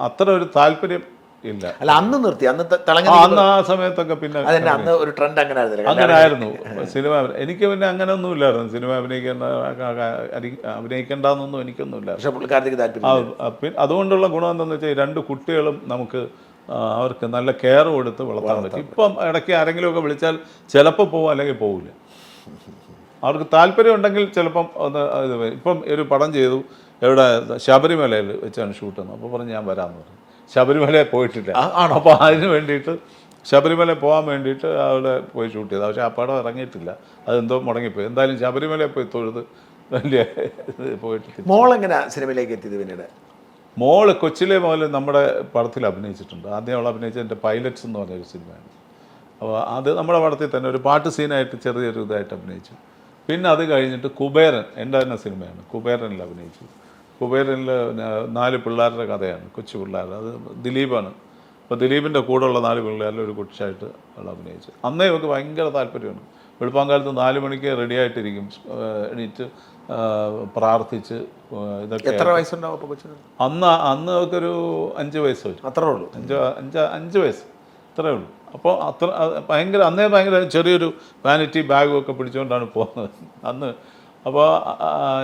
അത്ര ഒരു താല്പര്യം ഇല്ല. അല്ല, അന്ന് നിർത്തി. അന്ന് ആ സമയത്തൊക്കെ പിന്നെ അന്ന് ഒരു ട്രെൻഡ് അങ്ങനെ ആയിരുന്നു സിനിമ. എനിക്ക് പിന്നെ അങ്ങനെ ഒന്നും ഇല്ലായിരുന്നു. സിനിമ അഭിനയിക്കേണ്ടെന്നൊന്നും എനിക്കൊന്നുമില്ല. പക്ഷേ പുള്ളിക്കാരത്തേക്ക് താല്പര്യം. അതുകൊണ്ടുള്ള ഗുണം എന്താണെന്ന് വെച്ചാൽ 2 കുട്ടികളും നമുക്ക് അവർക്ക് നല്ല കെയർ കൊടുത്ത് വളർത്താൻ പറ്റും. ഇപ്പം ഇടയ്ക്ക് ആരെങ്കിലുമൊക്കെ വിളിച്ചാൽ ചിലപ്പോൾ പോകും, അല്ലെങ്കിൽ പോകില്ല. അവർക്ക് താല്പര്യം ഉണ്ടെങ്കിൽ ചിലപ്പം ഒന്ന് ഇത്. ഇപ്പം ഒരു പടം ചെയ്തു, എവിടെ ശബരിമലയിൽ വെച്ചാണ് ഷൂട്ട് ചെയ്യുന്നത്. അപ്പോൾ പറഞ്ഞ് ഞാൻ വരാമെന്ന് പറഞ്ഞു. ശബരിമലയിൽ പോയിട്ടില്ല. അപ്പോൾ അതിന് വേണ്ടിയിട്ട് ശബരിമലയിൽ പോകാൻ വേണ്ടിയിട്ട് അവിടെ പോയി ഷൂട്ട് ചെയ്തത്. പക്ഷേ ആ പടം ഇറങ്ങിയിട്ടില്ല, അതെന്തോ മുടങ്ങിപ്പോയി. എന്തായാലും ശബരിമലയിൽ പോയി തൊഴുത് വലിയ പോയിട്ട്. മോളെങ്ങനെ സിനിമയിലേക്ക് എത്തിയത്? പിന്നീട് മോള് കൊച്ചിലെ മുതൽ നമ്മുടെ പടത്തിൽ അഭിനയിച്ചിട്ടുണ്ട്. ആദ്യം അവൾ അഭിനയിച്ചത് എൻ്റെ പൈലറ്റ്സ് എന്ന് പറഞ്ഞൊരു സിനിമയാണ്. അപ്പോൾ അത് നമ്മുടെ പടത്തിൽ തന്നെ ഒരു പാട്ട് സീനായിട്ട് ചെറിയൊരു ഇതായിട്ട് അഭിനയിച്ചു. പിന്നെ അത് കഴിഞ്ഞിട്ട് കുബേരൻ, എൻ്റെ തന്നെ സിനിമയാണ്, കുബേരനിൽ അഭിനയിച്ചു. കുബേരനിൽ 4 പിള്ളേരുടെ കഥയാണ്, കൊച്ചു പിള്ളേർ. അത് ദിലീപാണ്. അപ്പോൾ ദിലീപിൻ്റെ കൂടെയുള്ള 4 പിള്ളേരിൽ ഒരു കൊച്ചായിട്ട് അവൾ അഭിനയിച്ചു. അന്നേ അവൾക്ക് ഭയങ്കര താല്പര്യമാണ്. വെളുപ്പാങ്കാലത്ത് 4 മണിക്ക് റെഡി ആയിട്ടിരിക്കും, എണീറ്റ് പ്രാർത്ഥിച്ച് ഇതൊക്കെ. എത്ര വയസ്സുണ്ടാവും അപ്പോൾ കൊച്ചിന്? അന്ന് അവൾക്കൊരു 5 വയസ്സ് വരും. അത്രേ ഉള്ളൂ. 5 വയസ്സ് അത്രേ ഉള്ളൂ. അപ്പോൾ അന്നേ ഭയങ്കര ചെറിയൊരു വാനിറ്റി ബാഗും ഒക്കെ പിടിച്ചുകൊണ്ടാണ് പോകുന്നത് അന്ന്. അപ്പോൾ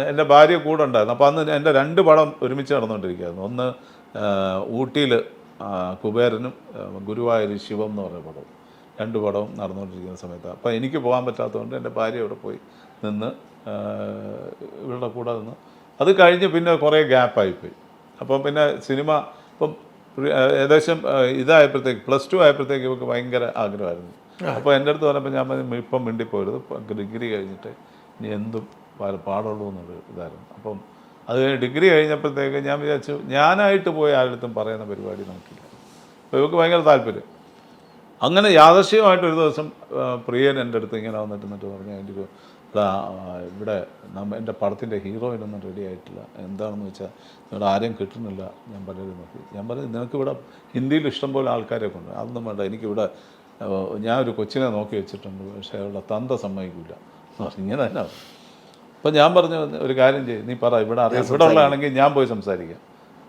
എൻ്റെ ഭാര്യ കൂടെ ഉണ്ടായിരുന്നു. അപ്പോൾ അന്ന് എൻ്റെ 2 പടം ഒരുമിച്ച് നടന്നുകൊണ്ടിരിക്കുകയായിരുന്നു. ഒന്ന് ഊട്ടിയിൽ കുബേരനും ഗുരുവായൂർ ശിവം എന്ന് പറഞ്ഞ പടവും, 2 പടവും നടന്നുകൊണ്ടിരിക്കുന്ന സമയത്ത്. അപ്പോൾ എനിക്ക് പോകാൻ പറ്റാത്തതുകൊണ്ട് എൻ്റെ ഭാര്യ ഇവിടെ പോയി നിന്ന് ഇവരുടെ കൂടെ നിന്ന്. അത് കഴിഞ്ഞ് പിന്നെ കുറേ ഗ്യാപ്പായിപ്പോയി. അപ്പം പിന്നെ സിനിമ ഇപ്പം ഏകദേശം ഇതായപ്പോഴത്തേക്ക് +2 ആയപ്പോഴത്തേക്ക് ഇവർക്ക് ഭയങ്കര ആഗ്രഹമായിരുന്നു. അപ്പോൾ എൻ്റെ അടുത്ത് പറഞ്ഞപ്പോൾ ഞാൻ ഇപ്പം മിണ്ടിപ്പോരുത്, ഡിഗ്രി കഴിഞ്ഞിട്ട് ഇനി എന്തും പാടുള്ളൂ എന്നൊരു ഇതായിരുന്നു. അപ്പം അത് ഡിഗ്രി കഴിഞ്ഞപ്പോഴത്തേക്ക് ഞാൻ വിചാരിച്ചു ഞാനായിട്ട് പോയി ആരുടെ പറയുന്ന പരിപാടി നോക്കില്ല. അപ്പോൾ ഇവർക്ക് ഭയങ്കര താല്പര്യം. അങ്ങനെ യാദൃശ്യമായിട്ടൊരു ദിവസം പ്രിയൻ എൻ്റെ അടുത്ത് ഇങ്ങനെ വന്നിട്ട് പറഞ്ഞു, എനിക്ക് ഇവിടെ എൻ്റെ പടത്തിൻ്റെ ഹീറോയിനൊന്നും റെഡി ആയിട്ടില്ല, എന്താണെന്ന് വെച്ചാൽ ഇവിടെ ആരെയും കിട്ടുന്നില്ല. ഞാൻ പലരും നോക്കി. ഞാൻ പറഞ്ഞു, നിനക്കിവിടെ ഹിന്ദിയിൽ ഇഷ്ടംപോലെ ആൾക്കാരെ കൊണ്ട്, അതൊന്നും വേണ്ട, എനിക്കിവിടെ ഞാനൊരു കൊച്ചിനെ നോക്കി വെച്ചിട്ടുണ്ട്, പക്ഷേ അവരുടെ തന്ത സമ്മതിക്കില്ല എന്ന് പറഞ്ഞു. ഇങ്ങനെ തന്നെ. അപ്പോൾ ഞാൻ പറഞ്ഞു, ഒരു കാര്യം ചെയ്യും, നീ പറ, ഇവിടെ ഇവിടെ ഉള്ളതാണെങ്കിൽ ഞാൻ പോയി സംസാരിക്കാം.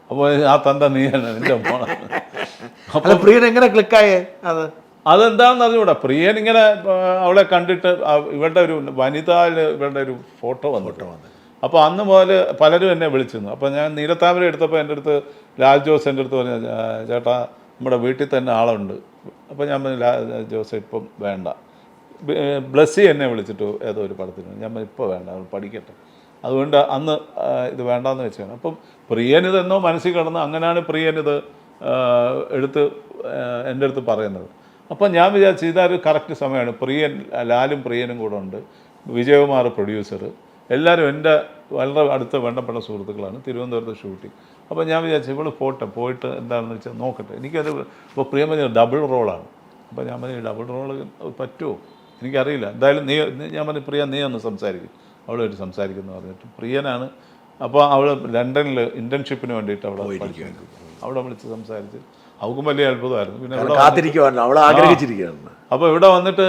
അപ്പോൾ ആ തന്ത നീയാണ്, നിൻ്റെ മോണാണ്. അപ്പോൾ പ്രിയൻ എങ്ങനെ ക്ലിക്കായേ? അതെന്താണെന്ന് അറിഞ്ഞൂടാ. പ്രിയൻ ഇങ്ങനെ അവളെ കണ്ടിട്ട് ഇവരുടെ ഒരു ഇവരുടെ ഒരു ഫോട്ടോ വന്നിട്ട്. അപ്പോൾ അന്ന് മുതൽ പലരും എന്നെ വിളിച്ചിരുന്നു. അപ്പോൾ ഞാൻ നീലത്താമര എടുത്തപ്പോൾ എൻ്റെ അടുത്ത് ലാൽ ജോസ് എൻ്റെ അടുത്ത് പറഞ്ഞു, ചേട്ടാ നമ്മുടെ വീട്ടിൽ തന്നെ ആളുണ്ട്. അപ്പോൾ ഞാൻ പറഞ്ഞു, ജോസ് ഇപ്പം വേണ്ട. ബ്ലസ്സി എന്നെ വിളിച്ചിട്ട് ഏതോ ഒരു പടത്തിന്, ഞാൻ ഇപ്പോൾ വേണ്ട, അവൾ പഠിക്കട്ടെ, അതുകൊണ്ട് അന്ന് ഇത് വേണ്ടാന്ന് വെച്ചാണ്. അപ്പം പ്രിയനിതെന്നോ മനസ്സിൽ കിടന്ന് അങ്ങനെയാണ് പ്രിയനിത് എടുത്ത് എൻ്റെ അടുത്ത് പറയുന്നത്. അപ്പം ഞാൻ വിചാരിച്ചു ഇതൊരു കറക്റ്റ് സമയമാണ്. ലാലും പ്രിയനും കൂടെ ഉണ്ട്, വിജയകുമാർ പ്രൊഡ്യൂസർ, എല്ലാവരും എൻ്റെ വളരെ അടുത്ത വേണ്ടപ്പെട്ട സുഹൃത്തുക്കളാണ്. തിരുവനന്തപുരത്ത് ഷൂട്ടിങ്. അപ്പോൾ ഞാൻ വിചാരിച്ചു ഇവള് പോയിട്ട് എന്താണെന്ന് വെച്ചാൽ നോക്കട്ടെ. എനിക്കത് ഇപ്പോൾ പ്രിയം പറഞ്ഞ ഡബിൾ റോളാണ്. അപ്പോൾ ഞാൻ പറഞ്ഞു ഡബിൾ റോള് പറ്റുമോ എനിക്കറിയില്ല, എന്തായാലും ഞാൻ പറഞ്ഞു പ്രിയ നീ ഒന്ന് സംസാരിക്കും, അവളായിട്ട് സംസാരിക്കുമെന്ന് പറഞ്ഞിട്ട് പ്രിയനാണ്. അപ്പോൾ അവൾ ലണ്ടനിൽ ഇൻറ്റേൺഷിപ്പിന് വേണ്ടിയിട്ട് അവിടെ വിളിച്ച് സംസാരിച്ച് അവൾക്കും വലിയ അത്ഭുതമായിരുന്നു. പിന്നെ അപ്പോൾ ഇവിടെ വന്നിട്ട്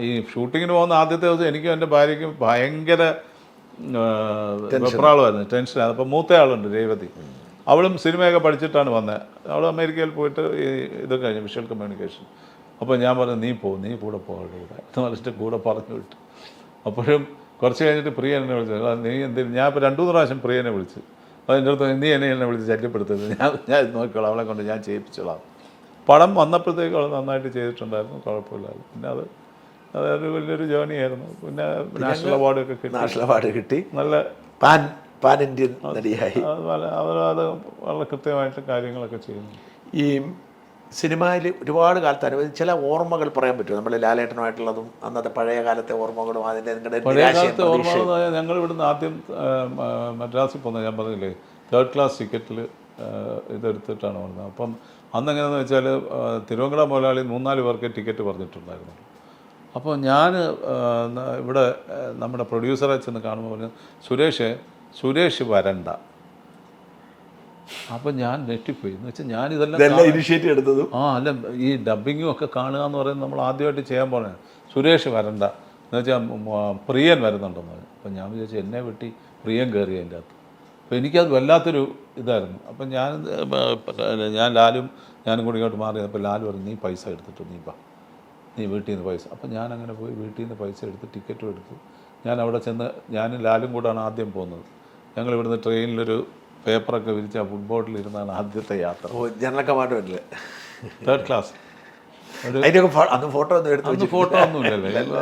ഈ ഷൂട്ടിങ്ങിന് പോകുന്ന ആദ്യത്തെ ദിവസം എനിക്കും എൻ്റെ ഭാര്യയ്ക്കും ഭയങ്കര വെപ്രാളമായിരുന്നു, ടെൻഷനായിരുന്നു. അപ്പോൾ മൂത്തയാളുണ്ട് രേവതി, അവളും സിനിമയൊക്കെ പഠിച്ചിട്ടാണ് വന്നത്. അവൾ അമേരിക്കയിൽ പോയിട്ട് ഇത് കഴിഞ്ഞു വിഷ്വൽ കമ്മ്യൂണിക്കേഷൻ. അപ്പോൾ ഞാൻ പറഞ്ഞു നീ കൂടെ പോകട്ടെ ഇവിടെ എന്ന് പറഞ്ഞിട്ട് കൂടെ പറഞ്ഞു വിട്ടു. അപ്പോഴും കുറച്ച് കഴിഞ്ഞിട്ട് പ്രിയ എന്നെ വിളിച്ചു, നീ എന്തെങ്കിലും ഞാൻ ഇപ്പോൾ 2-3 പ്രാവശ്യം പ്രിയനെ വിളിച്ചു. അപ്പോൾ എൻ്റെ അടുത്ത് നീ എന്നെ വിളിച്ച് ശല്യപ്പെടുത്തരുത്, ഞാൻ നോക്കിക്കോളാം, അവളെ കൊണ്ട് ഞാൻ ചെയ്യിപ്പിച്ചോളാം. പടം വന്നപ്പോഴത്തേക്കും അവൾ നന്നായിട്ട് ചെയ്തിട്ടുണ്ടായിരുന്നു, കുഴപ്പമില്ലായിരുന്നു. പിന്നെ അതൊരു വലിയൊരു ജേർണി ആയിരുന്നു. പിന്നെ നാഷണൽ അവാർഡ് കിട്ടി. നല്ല പാൻ ഇന്ത്യൻ നടിയായി. അത് വളരെ കൃത്യമായിട്ട് കാര്യങ്ങളൊക്കെ ചെയ്യുന്നു. ഈ സിനിമയിൽ ഒരുപാട് കാലത്ത് അനുവദിച്ച ചില ഓർമ്മകൾ പറയാൻ പറ്റുമോ? നമ്മൾ ലാലേട്ടനുമായിട്ടുള്ളതും അന്നത്തെ പഴയ കാലത്തെ ഓർമ്മകളും അതിൻ്റെ പഴയ കാലത്തെ ഓർമ്മകൾ. ഞങ്ങൾ ഇവിടുന്ന് ആദ്യം മദ്രാസിൽ പോകുന്നത് ഞാൻ പറഞ്ഞില്ലേ, 3rd ക്ലാസ് ടിക്കറ്റിൽ ഇതെടുത്തിട്ടാണ് വന്നത്. അപ്പം അന്നെങ്ങനെയാണെന്ന് വെച്ചാൽ തിരുവങ്കട മുതലാളി 3-4 പേർക്ക് ടിക്കറ്റ് പറഞ്ഞിട്ടുണ്ടായിരുന്നു. അപ്പോൾ ഞാൻ ഇവിടെ നമ്മുടെ പ്രൊഡ്യൂസറെ ചെന്ന് കാണുമ്പോൾ പറഞ്ഞു സുരേഷ് വരണ്ട. അപ്പം ഞാൻ നെറ്റിപ്പോയി. എന്ന് വെച്ചാൽ ഞാനിതെല്ലാം ഇനിഷ്യേറ്റീവ് എടുത്തതും അല്ല ഈ ഡബ്ബിങ്ങും ഒക്കെ കാണുക എന്ന് പറയുന്നത് നമ്മൾ ആദ്യമായിട്ട് ചെയ്യാൻ പോണേ. സുരേഷ് വരണ്ട എന്ന് വെച്ചാൽ പ്രിയൻ വരുന്നുണ്ടെന്ന് പറഞ്ഞു. അപ്പം ഞാൻ വിചാരിച്ചു എന്നെ വെട്ടി പ്രിയൻ കയറി അതിൻ്റെ അകത്ത്. അപ്പോൾ എനിക്കത് വല്ലാത്തൊരു ഇതായിരുന്നു. അപ്പം ഞാൻ ഞാനും കൂടി ഇങ്ങോട്ട് മാറി. അപ്പോൾ ലാൽ പറഞ്ഞു നീ പൈസ എടുത്തിട്ട് നീ വീട്ടിൽ നിന്ന് പൈസ. അപ്പം ഞാൻ അങ്ങനെ പോയി വീട്ടിൽ നിന്ന് പൈസ എടുത്ത് ടിക്കറ്റും എടുത്തു. ഞാൻ അവിടെ ചെന്ന് ഞാനും ലാലും കൂടാണ് ആദ്യം പോകുന്നത്. ഞങ്ങൾ ഇവിടുന്ന് ട്രെയിനിലൊരു പേപ്പറൊക്കെ വിരിച്ച് ആ ഫുട്ബോളിൽ ഇരുന്നാണ് ആദ്യത്തെ യാത്ര. General കമ്പാർട്ട്മെൻറ്റിൽ 3rd class. ഫോട്ടോ ഒന്നുമില്ലല്ലോ,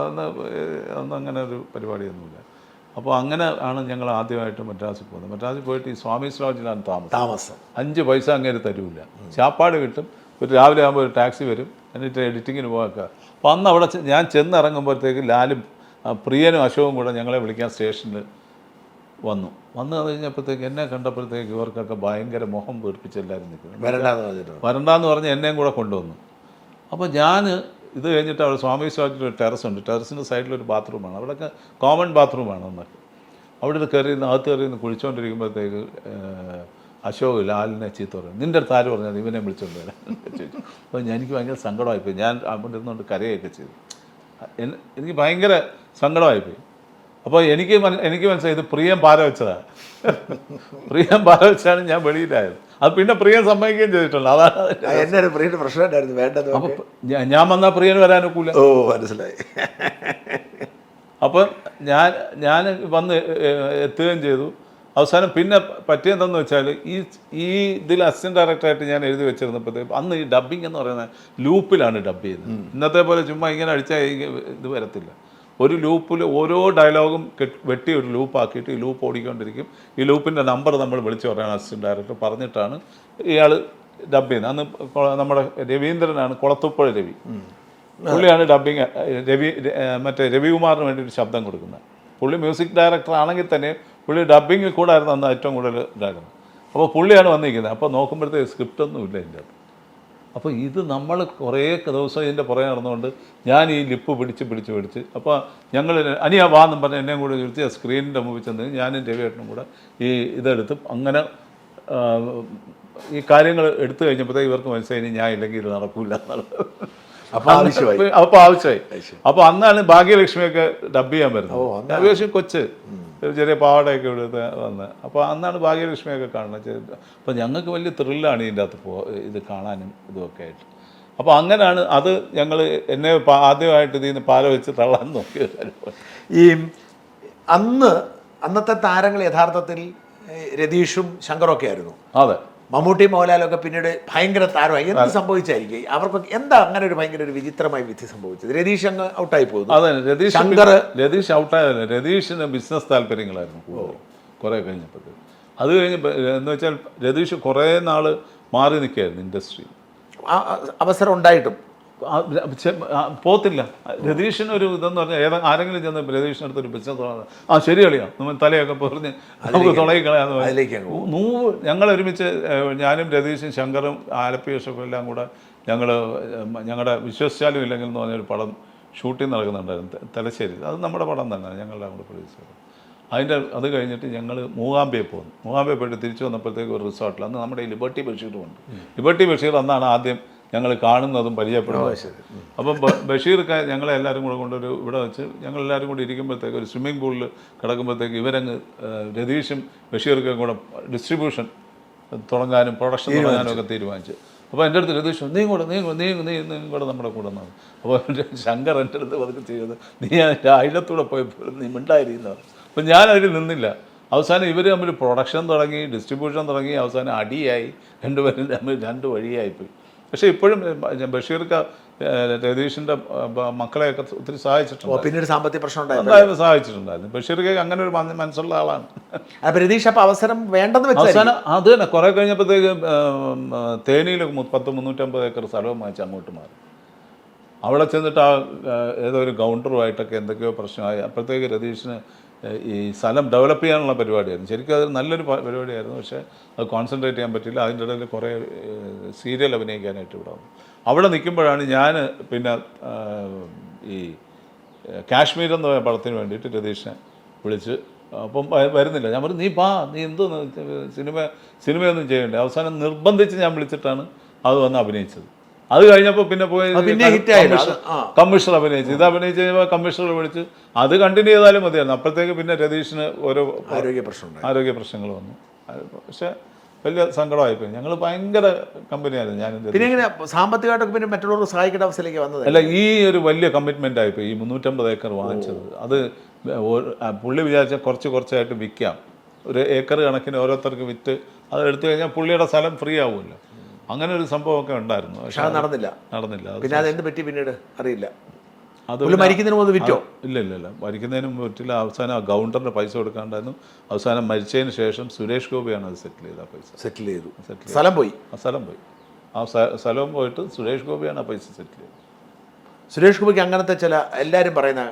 അന്ന് അങ്ങനെ ഒരു പരിപാടിയൊന്നുമില്ല. അപ്പോൾ അങ്ങനെ ആണ് ഞങ്ങൾ ആദ്യമായിട്ട് മദ്രാസിൽ പോകുന്നത്. മദ്രാസിൽ പോയിട്ട് ഈ സ്വാമീസ് ലോഡ്ജിലാണ് താമസം. 5 പൈസ അങ്ങേര് തരൂല്ല. ചാപ്പാട് കിട്ടും. ഒരു രാവിലെ ആകുമ്പോൾ ഒരു ടാക്സി വരും, എന്നിട്ട് എഡിറ്റിങ്ങിന് പോകാം. അപ്പോൾ അന്ന് അവിടെ ഞാൻ ചെന്നിറങ്ങുമ്പോഴത്തേക്ക് ലാലും പ്രിയനും അശോകും കൂടെ ഞങ്ങളെ വിളിക്കാൻ സ്റ്റേഷനിൽ വന്നു കഴിഞ്ഞപ്പോഴത്തേക്ക് എന്നെ കണ്ടപ്പോഴത്തേക്ക് ഇവർക്കൊക്കെ ഭയങ്കര മുഖം വീർപ്പിച്ച് എല്ലാവരും നിൽക്കുന്നു. വരണ്ടാന്ന് പറഞ്ഞ് എന്നെയും കൂടെ കൊണ്ടുവന്നു. അപ്പോൾ ഞാൻ ഇത് കഴിഞ്ഞിട്ട് അവിടെ സ്വാമി സ്വാജിൻ്റെ ഒരു ടെറസുണ്ട്. ടെറസിൻ്റെ സൈഡിലൊരു ബാത്റൂമാണ്. അവിടെയൊക്കെ കോമൺ ബാത്റൂമാണ് എന്നൊക്കെ. അവിടെ അകത്ത് കയറിയിരുന്ന് കുളിച്ചുകൊണ്ടിരിക്കുമ്പോഴത്തേക്ക് അശോക് ലാലിനെ ചീത്ത പറയും. നിൻ്റെ അടുത്ത് ആര് പറഞ്ഞാൽ ഇവനെ വിളിച്ചുകൊണ്ട് വരാൻ ചോദിച്ചു. അപ്പോൾ എനിക്ക് ഭയങ്കര സങ്കടമായിപ്പോയി. ഞാൻ അവിടെ ഇരുന്നുകൊണ്ട് കരയൊക്കെ ചെയ്തു. എനിക്ക് ഭയങ്കര സങ്കടമായിപ്പോയി. അപ്പോൾ എനിക്ക് മനസ്സിലായി ഇത് പ്രിയം പാര വെച്ചതാണ്. പ്രിയം പാര വെച്ചാണ് ഞാൻ വെളിയിലായത്. അത് പിന്നെ പ്രിയം സമ്മതിക്കുകയും ചെയ്തിട്ടുണ്ട്. അതാണ് എന്നെ പ്രിയൻ്റെ പ്രശ്നമായിരുന്നു വേണ്ടത്. അപ്പോൾ ഞാൻ വന്നാൽ പ്രിയന് വരാനൊക്കില്ല. മനസ്സിലായി. അപ്പം ഞാൻ വന്ന് എത്തുകയും ചെയ്തു. അവസാനം പിന്നെ പറ്റിയതെന്ന് വെച്ചാൽ ഇതിൽ അസിസ്റ്റൻറ്റ് ഡയറക്ടറായിട്ട് ഞാൻ എഴുതി വെച്ചിരുന്നപ്പോഴത്തേക്ക് അന്ന് ഈ ഡബ്ബിംഗ് എന്ന് പറയുന്നത് ലൂപ്പിലാണ് ഡബ് ചെയ്യുന്നത്. ഇന്നത്തെ പോലെ ചുമ്മാ ഇങ്ങനെ അടിച്ചാൽ ഇത് വരത്തില്ല. ഒരു ലൂപ്പിൽ ഓരോ ഡയലോഗും വെട്ടി ഒരു ലൂപ്പാക്കിയിട്ട് ഈ ലൂപ്പ് ഓടിക്കൊണ്ടിരിക്കും. ഈ ലൂപ്പിൻ്റെ നമ്പർ നമ്മൾ വിളിച്ചു പറയണം. അസിസ്റ്റൻറ്റ് ഡയറക്ടർ പറഞ്ഞിട്ടാണ് ഇയാൾ ഡബ് ചെയ്യുന്നത്. അന്ന് നമ്മുടെ രവീന്ദ്രനാണ്, കുളത്തുപ്പുഴ രവി, പുള്ളിയാണ് ഡബ്ബിങ്. രവികുമാറിന് വേണ്ടി ഒരു ശബ്ദം കൊടുക്കുന്നത്. പുള്ളി മ്യൂസിക് ഡയറക്ടർ ആണെങ്കിൽ തന്നെ പുള്ളി ഡബ്ബിങ്ങിൽ കൂടെ ആയിരുന്നു അന്ന് ഏറ്റവും കൂടുതൽ ഇതാക്കുന്നത്. അപ്പോൾ പുള്ളിയാണ് വന്നിരിക്കുന്നത്. അപ്പോൾ നോക്കുമ്പോഴത്തേക്ക് സ്ക്രിപ്റ്റൊന്നും ഇല്ല ഇതിൻ്റെ അകത്ത്. അപ്പോൾ ഇത് നമ്മൾ കുറേ ദിവസം ഇതിൻ്റെ പുറകെ നടന്നുകൊണ്ട് ഞാൻ ഈ ലിപ്പ് പിടിച്ച് അപ്പോൾ ഞങ്ങൾ അനിയാ വാ എന്നും പറഞ്ഞ് എന്നെയും കൂടെ വിളിച്ച് സ്ക്രീനിൻ്റെ മുമ്പിൽ ചെന്ന് ഞാനും രവിയേട്ടനും കൂടെ ഈ ഇതെടുത്ത് അങ്ങനെ ഈ കാര്യങ്ങൾ എടുത്തു കഴിഞ്ഞപ്പോഴത്തേക്ക് ഇവർക്ക് മനസ്സിലായി ഞാൻ ഇല്ലെങ്കിൽ ഇത് നടക്കില്ല എന്നുള്ളത്. അപ്പോൾ ആവശ്യമായി. അപ്പോൾ അന്നാണ് ഭാഗ്യലക്ഷ്മിയൊക്കെ ഡബ് ചെയ്യാൻ വരുന്നത്. ഭാഗ്യലക്ഷ്മി കൊച്ച് ചെറിയ പാവടയൊക്കെ എടുത്ത് വന്ന്. അപ്പോൾ അന്നാണ് ഭാഗ്യലക്ഷ്മിയൊക്കെ കാണുന്നത്. അപ്പോൾ ഞങ്ങൾക്ക് വലിയ ത്രില്ലാണ് ഇതിൻ്റെ അകത്ത് ഇത് കാണാനും ഇതുമൊക്കെ ആയിട്ട്. അപ്പോൾ അങ്ങനെയാണ് അത് ഞങ്ങൾ എന്നെ ആദ്യമായിട്ട് ഇതിൽ നിന്ന് പാല വെച്ച് തള്ളാൻ നോക്കിയത്. ഈ അന്നത്തെ താരങ്ങൾ യഥാർത്ഥത്തിൽ രതീഷും ശങ്കറൊക്കെ ആയിരുന്നു. അതെ. മമ്മൂട്ടി മോഹൻലാലൊക്കെ പിന്നീട് ഭയങ്കര താരമായി. എന്ത് സംഭവിച്ചായിരിക്കും അവർക്ക്? എന്താ അങ്ങനെ ഒരു ഭയങ്കര ഒരു വിചിത്രമായി വിധി സംഭവിച്ചത്? രതീഷ് അങ്ങ് ഔട്ടായി പോകുന്നു. അതെ, രതീഷ് ഔട്ടായതല്ല. രതീഷിന് ബിസിനസ് താല്പര്യങ്ങളായിരുന്നു കുറേ കഴിഞ്ഞപ്പോഴത്തേക്ക്. അത് കഴിഞ്ഞപ്പോൾ എന്ന് വെച്ചാൽ രതീഷ് കുറേ നാൾ മാറി നിൽക്കുകയായിരുന്നു ഇൻഡസ്ട്രി. അവസരം ഉണ്ടായിട്ടും പോത്തില്ല. രതീഷിന് ഒരു ഇതെന്ന് പറഞ്ഞാൽ ആരെങ്കിലും ചെന്ന് രതീഷിനടുത്തൊരു ബിസിനസ് തുടങ്ങുന്നത് ശരി കളിയാ നമ്മൾ തലയൊക്കെ പറഞ്ഞ് നമുക്ക് തുടങ്ങിക്കളയാന്ന് ഞങ്ങൾ ഒരുമിച്ച് ഞാനും രതീഷും ശങ്കറും ആലപ്പി യശോഫും എല്ലാം കൂടെ ഞങ്ങളുടെ വിശ്വസിച്ചാലും ഇല്ലെങ്കിൽ എന്ന് പറഞ്ഞൊരു പടം ഷൂട്ടിംഗ് നടക്കുന്നുണ്ടായിരുന്നു തലശ്ശേരി. അത് നമ്മുടെ പടം തന്നെയാണ്, ഞങ്ങളുടെ കൂടെ പ്രൊഡ്യൂസ് ചെയ്തത്. അത് കഴിഞ്ഞിട്ട് ഞങ്ങൾ മൂകാംബിയെ പോകുന്നു. മൂകാംബിയെ പോയിട്ട് തിരിച്ചു വന്നപ്പോഴത്തേക്ക് ഒരു റിസോർട്ടിൽ അന്ന് നമ്മുടെ ഈ ലിബർട്ടി ബഷീറുമുണ്ട്. ലിബർട്ടി ബഷീർ അന്നാണ് ആദ്യം ഞങ്ങൾ കാണുന്നതും പരിചയപ്പെടുന്നത്. അപ്പം ബഷീർക്ക് ഞങ്ങളെല്ലാവരും കൂടെ കൊണ്ടൊരു ഇവിടെ വെച്ച് ഞങ്ങളെല്ലാവരും കൂടി ഇരിക്കുമ്പോഴത്തേക്ക് ഒരു സ്വിമ്മിംഗ് പൂളിൽ കിടക്കുമ്പോഴത്തേക്ക് ഇവരങ്ങ് രതീഷും ബഷീർക്കും കൂടെ ഡിസ്ട്രിബ്യൂഷൻ തുടങ്ങാനും പ്രൊഡക്ഷൻ തുടങ്ങാനും ഒക്കെ തീരുമാനിച്ചു. അപ്പോൾ എൻ്റെ അടുത്ത് രതീഷ് നീ കൂടെ നമ്മുടെ കൂടെ നിന്നാണ്. അപ്പോൾ ശങ്കർ എൻ്റെ അടുത്ത് പതുക്കെ ചെയ്തത് നീ അതിൻ്റെ അയലത്തൂടെ പോയപ്പോൾ നീ മിണ്ടായിരിക്കുന്നത്. അപ്പം ഞാനതിൽ നിന്നില്ല. അവസാനം ഇവർ തമ്മിൽ പ്രൊഡക്ഷൻ തുടങ്ങി, ഡിസ്ട്രിബ്യൂഷൻ തുടങ്ങി, അവസാനം അടിയായി, രണ്ടുപേരും തമ്മിൽ രണ്ട് വഴിയായിപ്പോയി. പക്ഷേ ഇപ്പോഴും ബഷീർക്ക് രതീഷിൻ്റെ മക്കളെയൊക്കെ ഒത്തിരി സഹായിച്ചിട്ടുണ്ട്. പിന്നീട് സാമ്പത്തിക പ്രശ്നം സഹായിച്ചിട്ടുണ്ടായിരുന്നു. ബഷീർക്ക് അങ്ങനെ ഒരു മനസ്സുള്ള ആളാണ്. രതീഷ് അപ്പോൾ അവസരം വേണ്ടെന്ന് അവസാനം അത് തന്നെ കുറേ കഴിഞ്ഞപ്പോഴത്തേക്ക് തേനിയിൽ 350 ഏക്കർ സ്ഥലവും വാങ്ങിച്ച് അങ്ങോട്ട് മാറി. അവിടെ ചെന്നിട്ട് ഏതോ ഒരു കൗണ്ടറുമായിട്ടൊക്കെ എന്തൊക്കെയോ പ്രശ്നമായി. അപ്പോഴത്തേക്ക് രതീഷിന് ഈ സ്ഥലം ഡെവലപ്പ് ചെയ്യാനുള്ള പരിപാടിയായിരുന്നു. ശരിക്കും അത് നല്ലൊരു പരിപാടിയായിരുന്നു. പക്ഷേ അത് കോൺസെൻട്രേറ്റ് ചെയ്യാൻ പറ്റില്ല. അതിൻ്റെ ഇടയിൽ കുറേ സീരിയൽ അഭിനയിക്കാനായിട്ട് ഇവിടെ വന്നു. അവിടെ നിൽക്കുമ്പോഴാണ് ഞാൻ പിന്നെ ഈ കാശ്മീർ എന്ന പടത്തിന് വേണ്ടിയിട്ട് രതീഷിനെ വിളിച്ച്, അപ്പം വരുന്നില്ല. ഞാൻ പറഞ്ഞു നീ എന്തോന്ന് സിനിമയൊന്നും ചെയ്യണ്ടേ. അവസാനം നിർബന്ധിച്ച് ഞാൻ വിളിച്ചിട്ടാണ് അത് വന്ന് അഭിനയിച്ചത്. അത് കഴിഞ്ഞപ്പോൾ പിന്നെ പോയി കമ്മീഷണർ അഭിനയിച്ചു. ഇത് അഭിനയിച്ച് കഴിയുമ്പോൾ കമ്മീഷണർ വിളിച്ച് അത് കണ്ടിന്യൂ ചെയ്താലും മതിയായിരുന്നു. അപ്പോഴത്തേക്ക് പിന്നെ രതീഷിന് ഓരോ ആരോഗ്യ പ്രശ്നങ്ങൾ വന്നു. പക്ഷേ വലിയ സങ്കടമായിപ്പോയി. ഞങ്ങൾ ഭയങ്കര കമ്പനിയായിരുന്നു. ഞാൻ പിന്നെ സാമ്പത്തികമായിട്ടൊക്കെ പിന്നെ മറ്റുള്ളവർക്ക് സഹായിക്കേണ്ട അവസ്ഥയിലേക്ക് വന്നത് അല്ല, ഈ ഒരു വലിയ കമ്മിറ്റ്മെൻ്റ് ആയിപ്പോയി. ഈ 350 ഏക്കർ വാങ്ങിച്ചത് അത് പുള്ളി വിചാരിച്ചാൽ കുറച്ചായിട്ട് വിൽക്കാം. ഒരു ഏക്കർ കണക്കിന് ഓരോരുത്തർക്ക് വിറ്റ് അത് എടുത്തു കഴിഞ്ഞാൽ പുള്ളിയുടെ സ്ഥലം ഫ്രീ ആവുമല്ലോ. അങ്ങനെ ഒരു സംഭവമൊക്കെ ഉണ്ടായിരുന്നു. പക്ഷേ നടന്നില്ല. പിന്നെ അതെന്ത് പറ്റി പിന്നീട് അറിയില്ല. അത് മരിക്കുന്നതിന് മുമ്പ് വിറ്റോ? ഇല്ല മരിക്കുന്നതിന് മുമ്പ് പറ്റില്ല. അവസാനം ആ ഗൗണ്ടറിന് പൈസ കൊടുക്കാണ്ടായിരുന്നു. അവസാനം മരിച്ചതിന് ശേഷം സുരേഷ് ഗോപിയാണ് അത് സെറ്റിൽ ചെയ്ത്. ആ പൈസ സെറ്റിൽ ചെയ്തു. സ്ഥലം പോയി. ആ സ്ഥലവും പോയിട്ട് സുരേഷ് ഗോപിയാണ് ആ പൈസ സെറ്റിൽ ചെയ്തത്. സുരേഷ് ഗോപിക്ക് അങ്ങനത്തെ ചില എല്ലാവരും പറയുന്ന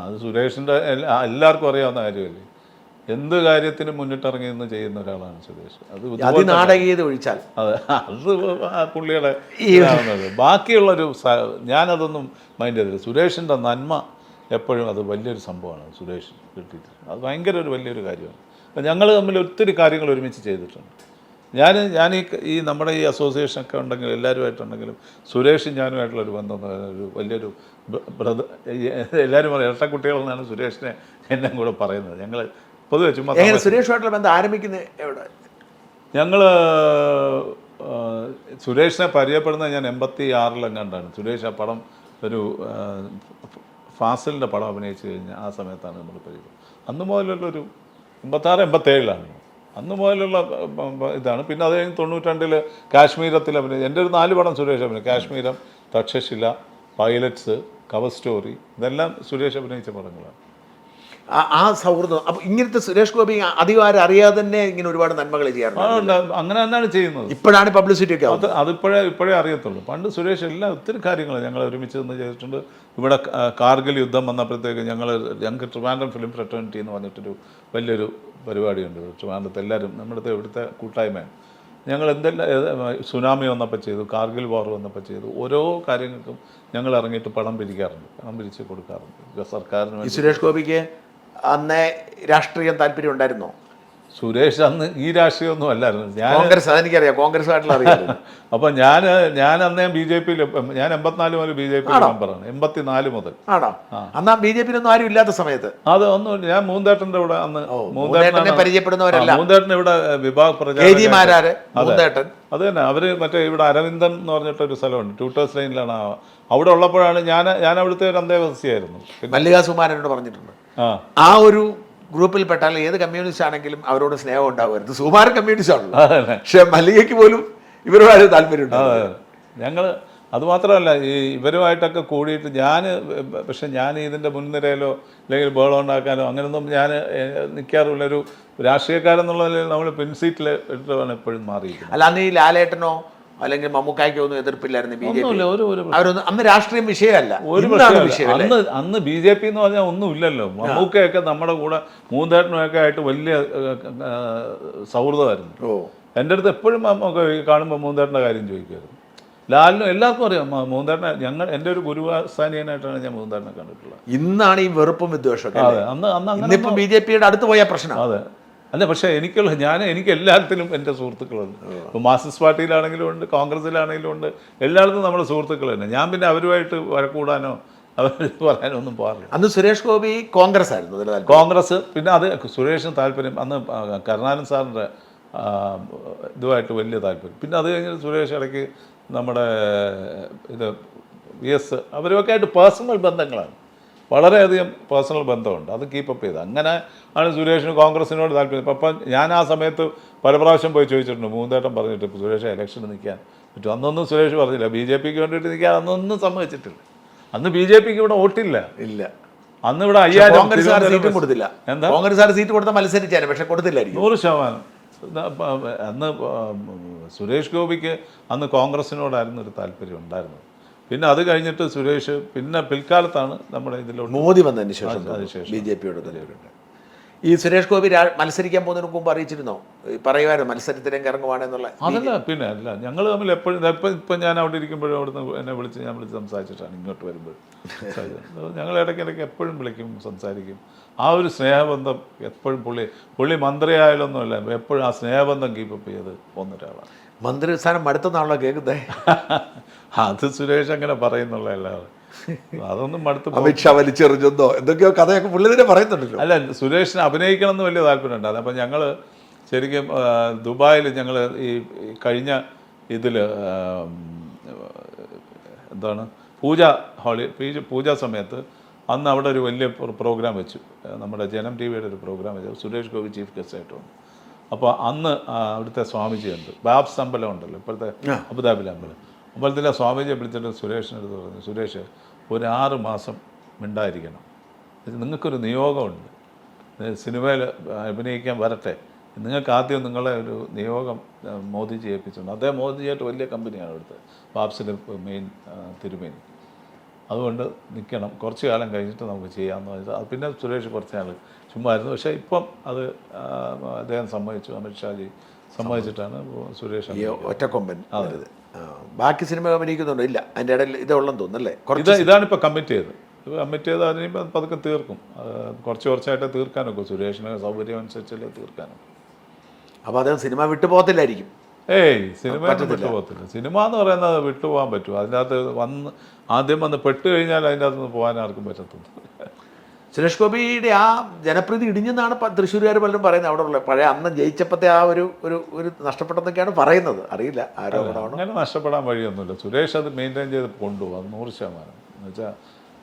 അത് സുരേഷിൻ്റെ എല്ലാവർക്കും അറിയാവുന്ന കാര്യമല്ലേ. എന്ത് കാര്യത്തിനും മുന്നിട്ടിറങ്ങി നിന്ന് ചെയ്യുന്ന ഒരാളാണ് സുരേഷ്. അത് നാടകീയത ഒഴിച്ചാൽ അത് പുള്ളിയുടെ ബാക്കിയുള്ളൊരു ഞാനതൊന്നും മൈൻഡ് ചെയ്തില്ല. സുരേഷിൻ്റെ നന്മ എപ്പോഴും അത് വലിയൊരു സംഭവമാണ്. സുരേഷ് കിട്ടിയിട്ട് അത് ഭയങ്കര ഒരു വലിയൊരു കാര്യമാണ്. അപ്പം ഞങ്ങൾ തമ്മിൽ ഒത്തിരി കാര്യങ്ങൾ ഒരുമിച്ച് ചെയ്തിട്ടുണ്ട്. ഞാൻ ഈ നമ്മുടെ ഈ അസോസിയേഷനൊക്കെ ഉണ്ടെങ്കിലും എല്ലാവരുമായിട്ടുണ്ടെങ്കിലും സുരേഷും ഞാനുമായിട്ടുള്ളൊരു ബന്ധം ഒരു വലിയൊരു എല്ലാവരും പറയും ഇരട്ടക്കുട്ടികളെന്നാണ് സുരേഷിനെ എല്ലാം കൂടെ പറയുന്നത്. ഞങ്ങൾ പൊതുവെ ചുമ്മാ സുരേഷുമായിട്ടുള്ള ബന്ധം ആരംഭിക്കുന്നത് എവിടെ? ഞങ്ങൾ സുരേഷിനെ പരിചയപ്പെടുന്നത് ഞാൻ 86 സുരേഷ് ആ പടം ഒരു ഫാസിലിൻ്റെ പടം അഭിനയിച്ച് കഴിഞ്ഞാൽ ആ സമയത്താണ് നമ്മൾ പരിചയം. അന്ന് മുതലുള്ളൊരു 86-87 അന്ന് മുതലുള്ള ഇതാണ്. പിന്നെ അത് കഴിഞ്ഞ് 92 കാശ്മീരത്തിൽ അഭിനയിച്ചു. എൻ്റെ ഒരു 4 പടം സുരേഷ് അഭിനയിച്ചു. Kashmeeram, Thakshashila, pilots, cover story, ഇതെല്ലാം സുരേഷ് അഭിനയിച്ച പടങ്ങളാണ്. ആ സൗഹൃദം. അപ്പോൾ ഇങ്ങനത്തെ സുരേഷ് ഗോപി അധികം ആരും അറിയാതെ തന്നെ ഇങ്ങനെ ഒരുപാട് നന്മകൾ ചെയ്യാറുണ്ട്. അങ്ങനെ തന്നെയാണ് ചെയ്യുന്നത്. ഇപ്പോഴാണ് പബ്ലിസിറ്റി ഒക്കെ അത് ഇപ്പോഴേ അറിയത്തുള്ളൂ. പണ്ട് സുരേഷ് എല്ലാം ഒത്തിരി കാര്യങ്ങൾ ഞങ്ങൾ ഒരുമിച്ച് നിന്ന് ചെയ്തിട്ടുണ്ട്. ഇവിടെ കാർഗിൽ യുദ്ധം വന്നപ്പോഴത്തേക്ക് ഞങ്ങൾക്ക് ട്രിവാൻഡ്രം ഫിലിം ഫ്രട്ടേണിറ്റി എന്ന് പറഞ്ഞിട്ടൊരു വലിയൊരു പരിപാടിയുണ്ട്. ട്രിവാൻഡ്രത്ത് എല്ലാവരും നമ്മുടെ ഇവിടുത്തെ കൂട്ടായ്മയാണ്. ഞങ്ങൾ സുനാമി വന്നപ്പോൾ ചെയ്തു, കാർഗിൽ വാർ വന്നപ്പോൾ ചെയ്തു. ഓരോ കാര്യങ്ങൾക്കും ഞങ്ങൾ ഇറങ്ങിയിട്ട് പണം പിരിച്ച് കൊടുക്കാറുണ്ട് സർക്കാരിന്. സുരേഷ് ഗോപിക്ക് അന്നേ രാഷ്ട്രീയം താല്പര്യം ഉണ്ടായിരുന്നോ? സുരേഷ് അന്ന് ഈ രാഷ്ട്രീയമൊന്നും അല്ലായിരുന്നു. കോൺഗ്രസ്, അതെനിക്കറിയാം, കോൺഗ്രസ് അറിയാം. അപ്പം ഞാൻ അന്നേ BJP-യിൽ ഞാൻ 84 മുതൽ BJP മെമ്പറാണ്. 84 മുതൽ ആണോ? അന്നാ BJP-യൊന്നും ആരും ഇല്ലാത്ത സമയത്ത് അത് ഒന്നുമില്ല. ഞാൻ മൂന്തേട്ടൻ്റെ ഇവിടെ അന്ന് പരിചയപ്പെടുന്നവരല്ല. മൂന്തേട്ടൻ ഇവിടെ വിഭാഗ് പ്രചാരകൻ അത് തന്നെ. അവർ മറ്റേ ഇവിടെ അരവിന്ദൻ എന്ന് പറഞ്ഞിട്ടൊരു സ്ഥലമുണ്ട്, ട്യൂട്ടേഴ്സ് ലൈനിലാണ്. അവിടെ ഉള്ളപ്പോഴാണ് ഞാൻ അവിടുത്തെ ഒരു അന്തേവാസിയായിരുന്നു. മല്ലികാ സുമാരനോട് പറഞ്ഞിട്ടുണ്ട് ആ ഒരു ഗ്രൂപ്പിൽപ്പെട്ടാൽ ഏത് കമ്മ്യൂണിസ്റ്റ് ആണെങ്കിലും അവരോട് സ്നേഹം ഉണ്ടാവുമായിരുന്നു. സുമാരൻ കമ്മ്യൂണിസ്റ്റ് ആണല്ലോ, പക്ഷെ മല്ലികയ്ക്ക് പോലും ഇവരുമായിട്ട് താല്പര്യമുണ്ട്. ഞങ്ങൾ അതുമാത്രമല്ല ഈ ഇവരുമായിട്ടൊക്കെ കൂടിയിട്ട് പക്ഷെ ഞാൻ ഇതിൻ്റെ മുൻനിരയിലോ അല്ലെങ്കിൽ ബഹളം ഉണ്ടാക്കാനോ അങ്ങനെയൊന്നും ഞാൻ നിൽക്കാറില്ല. ഒരു രാഷ്ട്രീയക്കാരെന്നുള്ള നിലയിൽ നമ്മൾ പിൻസീറ്റിൽ ഇട്ടാണ് എപ്പോഴും മാറിയിരിക്കുന്നത്. അല്ല, അന്ന് ഈ ലാലേട്ടനോ അല്ലെങ്കിൽ മമ്മൂക്കായ്ക്കോ ഒന്നും എതിർപ്പില്ലായിരുന്നു ബി ജെ പി? ഒന്നുമില്ല, ഒരു അവരൊന്നും അന്ന് രാഷ്ട്രീയം വിഷയമല്ല, ഒരു ഇന്നാണ് പ്രശ്നമില്ല. വിഷയം. അന്ന് ബി ജെ പി എന്ന് പറഞ്ഞാൽ ഒന്നും ഇല്ലല്ലോ. മമ്മൂക്കയൊക്കെ നമ്മുടെ കൂടെ മൂന്തേട്ടനുമൊക്കെ ആയിട്ട് വലിയ സൗഹൃദമായിരുന്നു. എൻ്റെ അടുത്ത് എപ്പോഴും മമ്മൂക്ക കാണുമ്പോൾ മൂന്തേട്ടൻ്റെ കാര്യം ചോദിക്കുമായിരുന്നു. ലാലിനും എല്ലാവർക്കും അറിയാം മൂന്തേട്ടനെ. എൻ്റെ ഒരു ഗുരുസ്ഥാനീയനായിട്ടാണ് ഞാൻ മൂന്തേട്ടനെ കണ്ടിട്ടുള്ളത്. ഇന്നാണ് ഈ വെറുപ്പും വിദ്വേഷമൊക്കെ. അതെ, അന്ന് അങ്ങനെ ഇപ്പം ബി ജെ പിയുടെ അടുത്ത് പോയ പ്രശ്നം. അതെ, അല്ല, പക്ഷേ എനിക്ക് എല്ലാത്തിലും എൻ്റെ സുഹൃത്തുക്കളുണ്ട്. ഇപ്പോൾ മാർക്സിസ്റ്റ് പാർട്ടിയിലാണെങ്കിലും ഉണ്ട്, കോൺഗ്രസ്സിലാണെങ്കിലും ഉണ്ട്, എല്ലായിടത്തും നമ്മുടെ സുഹൃത്തുക്കൾ തന്നെ. ഞാൻ പിന്നെ അവരുമായിട്ട് വഴക്കൂടാനോ അവർ പറയാനോ ഒന്നും പാടില്ല. അന്ന് സുരേഷ് ഗോപി കോൺഗ്രസ് ആയിരുന്നു. കോൺഗ്രസ്, പിന്നെ അത് സുരേഷിന് താല്പര്യം, അന്ന് കരുണാകരൻ സാറിൻ്റെ ഇതുമായിട്ട് വലിയ താല്പര്യം. പിന്നെ അത് കഴിഞ്ഞ് സുരേഷ് ഇടയ്ക്ക് നമ്മുടെ VS അവരുമൊക്കെ ആയിട്ട് പേഴ്സണൽ ബന്ധങ്ങളാണ്, വളരെയധികം പേഴ്സണൽ ബന്ധമുണ്ട്. അത് കീപ്പപ്പ് ചെയ്ത് അങ്ങനെ ആണ് സുരേഷിന് കോൺഗ്രസിനോട് താല്പര്യം. അപ്പം ഞാൻ ആ സമയത്ത് പല പ്രാവശ്യം പോയി ചോദിച്ചിട്ടുണ്ട്. മൂന്തേട്ടൻ പറഞ്ഞിട്ട് ഇപ്പോൾ സുരേഷ് ഇലക്ഷന് നിൽക്കാൻ പറ്റും. അന്നൊന്നും സുരേഷ് പറഞ്ഞില്ല. ബി ജെ പിക്ക് വേണ്ടിയിട്ട് നിൽക്കാൻ അന്നൊന്നും സമ്മതിച്ചിട്ടില്ല. അന്ന് ബി ജെ പിക്ക് ഇവിടെ വോട്ടില്ല. അന്ന് ഇവിടെ 5000 സീറ്റും കൊടുത്തില്ല. എന്താ കോൺഗ്രസ് സീറ്റ് കൊടുത്താൽ മത്സരിച്ചാലും, പക്ഷെ കൊടുത്തില്ലായിരിക്കും. 100%. അന്ന് സുരേഷ് ഗോപിക്ക് അന്ന് കോൺഗ്രസിനോടായിരുന്നു ഒരു താല്പര്യം ഉണ്ടായിരുന്നത്. പിന്നെ അത് കഴിഞ്ഞിട്ട് സുരേഷ് പിന്നെ പിൽക്കാലത്താണ് നമ്മുടെ ഇതിലോട്ട് മോദി വന്നതിന് ശേഷം ബി ജെ പിയോട് തലവരുണ്ട്. ഈ സുരേഷ് ഗോപി മത്സരിക്കാൻ പോകുന്നതിന് മുമ്പ് അറിയിച്ചിരുന്നോ? പറയുമായിരുന്നു മത്സരത്തിലേക്ക് ഇറങ്ങുവാണെന്നുള്ള? അതല്ല, പിന്നെ അല്ല, ഞങ്ങൾ തമ്മിൽ എപ്പോഴും ഇപ്പം ഞാൻ അവിടെ ഇരിക്കുമ്പോഴും അവിടുന്ന് ഞാൻ വിളിച്ച് സംസാരിച്ചിട്ടാണ് ഇങ്ങോട്ട് വരുമ്പോൾ. ഞങ്ങൾ ഇടയ്ക്കിടയ്ക്ക് എപ്പോഴും വിളിക്കും, സംസാരിക്കും. ആ ഒരു സ്നേഹബന്ധം എപ്പോഴും പുള്ളി മന്ത്രിയായാലൊന്നുമല്ല, എപ്പോഴും ആ സ്നേഹബന്ധം കീപ്പപ്പ് ചെയ്ത് ഒന്നൊരാളാണ്. മന്ത്രി സ്ഥാനം മടുത്തെന്നാണല്ലോ കേൾക്കുന്നത്. അത് സുരേഷ് അങ്ങനെ പറയുന്നുള്ളതല്ലാതെ അതൊന്നും മടുത്ത് അമിത്ഷാ വലിച്ചെറിഞ്ഞോ എന്തൊക്കെയോ കഥയൊക്കെ പുള്ളി തന്നെ പറയുന്നുണ്ടല്ലോ. അല്ല, സുരേഷിന് അഭിനയിക്കണം എന്ന് വലിയ താല്പര്യമുണ്ടായിരുന്നു. അപ്പം ഞങ്ങൾ ശരിക്കും ദുബായിൽ ഞങ്ങൾ ഈ കഴിഞ്ഞ ഇതിൽ എന്താണ് പൂജ സമയത്ത് അന്ന് അവിടെ ഒരു വലിയ പ്രോഗ്രാം വെച്ചു. നമ്മുടെ ജനം TV-യുടെ ഒരു പ്രോഗ്രാം വെച്ചു. സുരേഷ് ഗോപി ചീഫ് ഗസ്റ്റായിട്ട് വന്നു. അപ്പോൾ അന്ന് അവിടുത്തെ സ്വാമിജി ഉണ്ട്, ബാബ്സ് അമ്പലം ഉണ്ടല്ലോ ഇപ്പോഴത്തെ അബുദാബിലെ അമ്പലത്തിലെ സ്വാമിജിയെ വിളിച്ചിട്ട് സുരേഷിനടുത്ത് പറഞ്ഞു, സുരേഷ് ഒരു 6 മാസം മിണ്ടായിരിക്കണം, നിങ്ങൾക്കൊരു നിയോഗമുണ്ട്, സിനിമയിൽ അഭിനയിക്കാൻ വരട്ടെ, നിങ്ങൾക്ക് ആദ്യം നിങ്ങളെ ഒരു നിയോഗം മോദിജി ഏൽപ്പിച്ചിട്ടുണ്ട്. അദ്ദേഹം മോദിജിയായിട്ട് വലിയ കമ്പനിയാണ് അവിടുത്തെ ബാബ്സിൻ്റെ മെയിൻ തിരുമേനി. അതുകൊണ്ട് നിൽക്കണം, കുറച്ച് കാലം കഴിഞ്ഞിട്ട് നമുക്ക് ചെയ്യാമെന്ന് പറഞ്ഞാൽ അത് പിന്നെ സുരേഷ് കുറച്ച് നാൾ ചുമ്മായിരുന്നു. പക്ഷേ ഇപ്പം അത് അദ്ദേഹം സമ്മതിച്ചു, അമിത്ഷാജി സമ്മതിച്ചിട്ടാണ് സുരേഷ് ഒറ്റക്കൊമ്പൻ. അതെ, ബാക്കി സിനിമ അഭിനയിക്കുന്നുണ്ടോ? ഇല്ല, അതിൻ്റെ ഇടയിൽ ഇതുള്ളെന്ന് തോന്നുന്നല്ലേ? ഇതാണിപ്പോൾ കമ്മിറ്റ് ചെയ്ത് അതിനിപ്പോൾ പതുക്കെ തീർക്കും. കുറച്ചായിട്ട് തീർക്കാനൊക്കെ സുരേഷിന് സൗകര്യം അനുസരിച്ചല്ലേ തീർക്കാനൊക്കെ. അപ്പോൾ അദ്ദേഹം സിനിമ വിട്ടു പോകത്തില്ലായിരിക്കും? സിനിമ വിട്ടു പോകത്തില്ല. സിനിമ എന്ന് പറയുന്നത് വിട്ടുപോകാൻ പറ്റും. അതിൻ്റെ അകത്ത് ആദ്യം വന്ന് പെട്ട് കഴിഞ്ഞാൽ അതിൻ്റെ അകത്ത് നിന്ന് പോകാൻ ആർക്കും പറ്റത്തില്ല. സുരേഷ് ഗോപിയുടെ ആ ജനപ്രീതി ഇടിഞ്ഞെന്നാണ് തൃശ്ശൂരുകാർ പലരും പറയുന്നത്. അവിടെ ഉള്ള പഴയ അന്ന് ജയിച്ചപ്പോഴത്തെ ആ ഒരു നഷ്ടപ്പെട്ടെന്നൊക്കെയാണ് പറയുന്നത്. അറിയില്ല, ആരോപണമാണ്. അങ്ങനെ നഷ്ടപ്പെടാൻ വഴിയൊന്നുമില്ല. സുരേഷ് അത് മെയിൻറ്റെയിൻ ചെയ്ത് കൊണ്ടുപോകും 100%. എന്ന് വെച്ചാൽ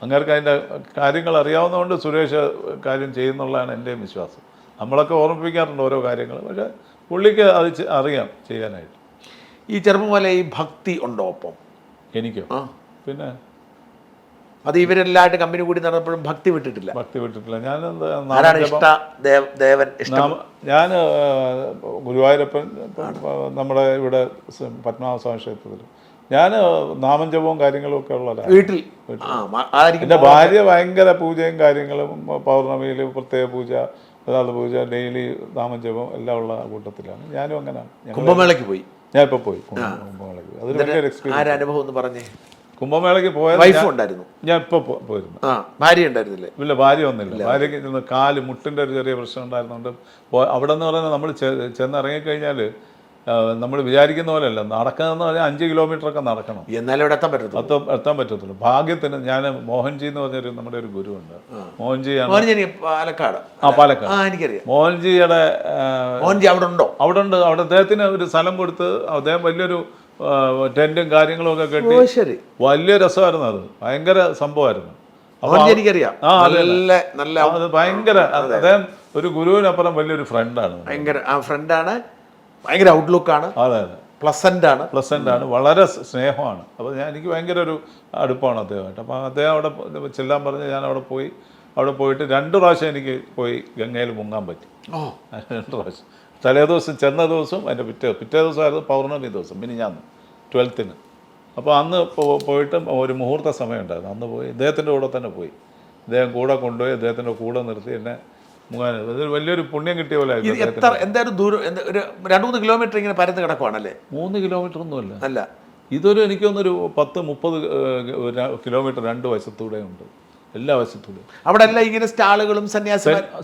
അങ്ങേർക്ക് അതിൻ്റെ കാര്യങ്ങൾ അറിയാവുന്നതുകൊണ്ട് സുരേഷ് കാര്യം ചെയ്യുന്നുള്ളതാണ് എൻ്റെയും വിശ്വാസം. നമ്മളൊക്കെ ഓർമ്മിപ്പിക്കാറുണ്ട് ഓരോ കാര്യങ്ങൾ, പക്ഷേ പുള്ളിക്ക് അത് അറിയാം ചെയ്യാനായിട്ട്. ഈ ചെറുപ്പം പോലെ ഈ ഭക്തി ഉണ്ടോ ഒപ്പം? എനിക്കോ? പിന്നെ അത് ഇവരെല്ലായിട്ട് കമ്പനി കൂടി നടന്നപ്പോഴും ഭക്തി വിട്ടിട്ടില്ല. ഞാൻ ഗുരുവായൂരപ്പൻ, നമ്മുടെ ഇവിടെ പത്മനാഭസ്വാമി ക്ഷേത്രത്തിൽ ഞാൻ നാമജപവും കാര്യങ്ങളും ഒക്കെ ഉള്ള വീട്ടിൽ. എൻ്റെ ഭാര്യ ഭയങ്കര പൂജയും കാര്യങ്ങളും, പൗർണമിയിൽ പ്രത്യേക പൂജ, പൂജ, ഡെയിലി നാമജപം എല്ലാം ഉള്ള കൂട്ടത്തിലാണ്. ഞാനും അങ്ങനെയാണ്. കുംഭമേളയ്ക്ക് പോയി. ഞാൻ ഇപ്പോൾ പോയി കുംഭമേളയ്ക്ക്. അതൊരു വലിയൊരു എക്സ്പീരിയൻസ്. അനുഭവം ഒന്ന് പറഞ്ഞേ. കുംഭമേളയ്ക്ക് പോയത് വൈഫ് ഉണ്ടായിരുന്നു, ഞാൻ ഇപ്പോൾ പോയിരുന്നു. ഭാര്യ ഉണ്ടായിരുന്നില്ലേ? ഇല്ല, ഭാര്യ ഒന്നുമില്ല. ഭാര്യയ്ക്ക് കാല് മുട്ടിൻ്റെ ഒരു ചെറിയ പ്രശ്നം ഉണ്ടായിരുന്നുകൊണ്ട് അവിടെ എന്ന് പറയുന്നത് നമ്മൾ ചെന്നിറങ്ങിക്കഴിഞ്ഞാൽ നമ്മൾ വിചാരിക്കുന്ന പോലെയല്ല. നടക്കുന്നതെന്ന് പറഞ്ഞാൽ 5 കിലോമീറ്ററൊക്കെ നടക്കണം, എന്നാലും ഇവിടെ എത്താൻ പറ്റത്തുള്ളൂ. ഭാഗ്യത്തിന് ഞാൻ മോഹൻജി എന്ന് പറഞ്ഞൊരു നമ്മുടെ ഒരു ഗുരുവുണ്ട്, പാലക്കാട്. എനിക്കറിയാം. മോഹൻജിയുടെ അവിടെ ഉണ്ടോ? അവിടെ ഉണ്ട്. അവിടെ അദ്ദേഹത്തിന് ഒരു സ്ഥലം കൊടുത്ത് അദ്ദേഹം വലിയൊരു ടെന്റും കാര്യങ്ങളും ഒക്കെ കെട്ടി വലിയ രസമായിരുന്നു. അത് ഭയങ്കര സംഭവമായിരുന്നു. എനിക്കറിയാം. അത് ഭയങ്കര, അദ്ദേഹം ഒരു ഗുരുവിനപ്പുറം വലിയൊരു ഫ്രണ്ടാണ്. ഫ്രണ്ടാണ്, ഭയങ്കര ഔട്ട്ലുക്കാണ്. അതെ അതെ, പ്ലസന്റ് ആണ്, വളരെ സ്നേഹമാണ്. അപ്പോൾ എനിക്ക് ഭയങ്കര ഒരു അടുപ്പമാണ് അദ്ദേഹമായിട്ട്. അപ്പോൾ അദ്ദേഹം അവിടെ ചെല്ലാൻ പറഞ്ഞ് ഞാൻ അവിടെ പോയിട്ട് 2 പ്രാവശ്യം എനിക്ക് പോയി ഗംഗയിൽ മുങ്ങാൻ പറ്റി. 2 പ്രാവശ്യം. തലേ ദിവസം ചെന്ന ദിവസം, അതിൻ്റെ പിറ്റേ ദിവസമായിരുന്നു പൗർണമി ദിവസം, മിനിഞ്ഞാന്ന്. 12th. അപ്പോൾ അന്ന് പോയിട്ട് ഒരു മുഹൂർത്ത സമയം ഉണ്ടായിരുന്നു. അന്ന് പോയി ഇദ്ദേഹത്തിൻ്റെ കൂടെ തന്നെ പോയി. ഇദ്ദേഹം കൂടെ കൊണ്ടുപോയി അദ്ദേഹത്തിൻ്റെ കൂടെ നിർത്തി എന്നെ മുഖാൻ. ഇതൊരു വലിയൊരു പുണ്യം കിട്ടിയ പോലെ ആയിരുന്നു. എന്തായാലും ദൂരം ഒരു 2-3 കിലോമീറ്റർ ഇങ്ങനെ പരന്ന് കിടക്കുവാണല്ലേ? 3 കിലോമീറ്റർ ഒന്നുമല്ല. അല്ല, ഇതൊരു എനിക്ക് തോന്നുന്നൊരു 10-30 കിലോമീറ്റർ 2 വശത്തൂടെ ഉണ്ട്, എല്ലാ വശത്തൂടെയും. അവിടെ എല്ലാം ഇങ്ങനെ സ്റ്റാളുകളും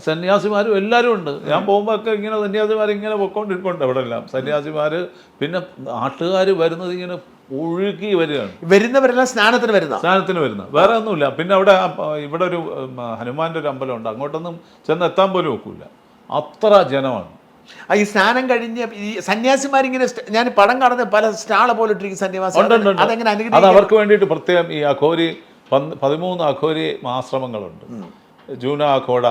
സന്യാസിമാരും എല്ലാവരും ഉണ്ട്. ഞാൻ പോകുമ്പോൾ ഒക്കെ ഇങ്ങനെ സന്യാസിമാർ ഇങ്ങനെ പൊക്കോണ്ടിരിക്കുന്നുണ്ട് അവിടെ എല്ലാം. സന്യാസിമാർ, പിന്നെ നാട്ടുകാർ വരുന്നത് ഇങ്ങനെ ഒഴുകി വരികയാണ്. വരുന്നവരെല്ലാം സ്നാനത്തിന് വരുന്ന, വേറെ ഒന്നുമില്ല. പിന്നെ ഇവിടെ ഒരു ഹനുമാൻ്റെ ഒരു അമ്പലമുണ്ട്, അങ്ങോട്ടൊന്നും ചെന്നെത്താൻ പോലും ഒക്കില്ല, അത്ര ജനമാണ്. ഈ സ്നാനം കഴിഞ്ഞ് ഈ സന്യാസിമാരിങ്ങനെ ഞാൻ പടം കാണുന്ന പല സ്റ്റാള് പോലെ അത് അവർക്ക് വേണ്ടിയിട്ട് പ്രത്യേകം ഈ അഘോരി 13 അഘോരി ആശ്രമങ്ങളുണ്ട്. ജൂന അഖാഡ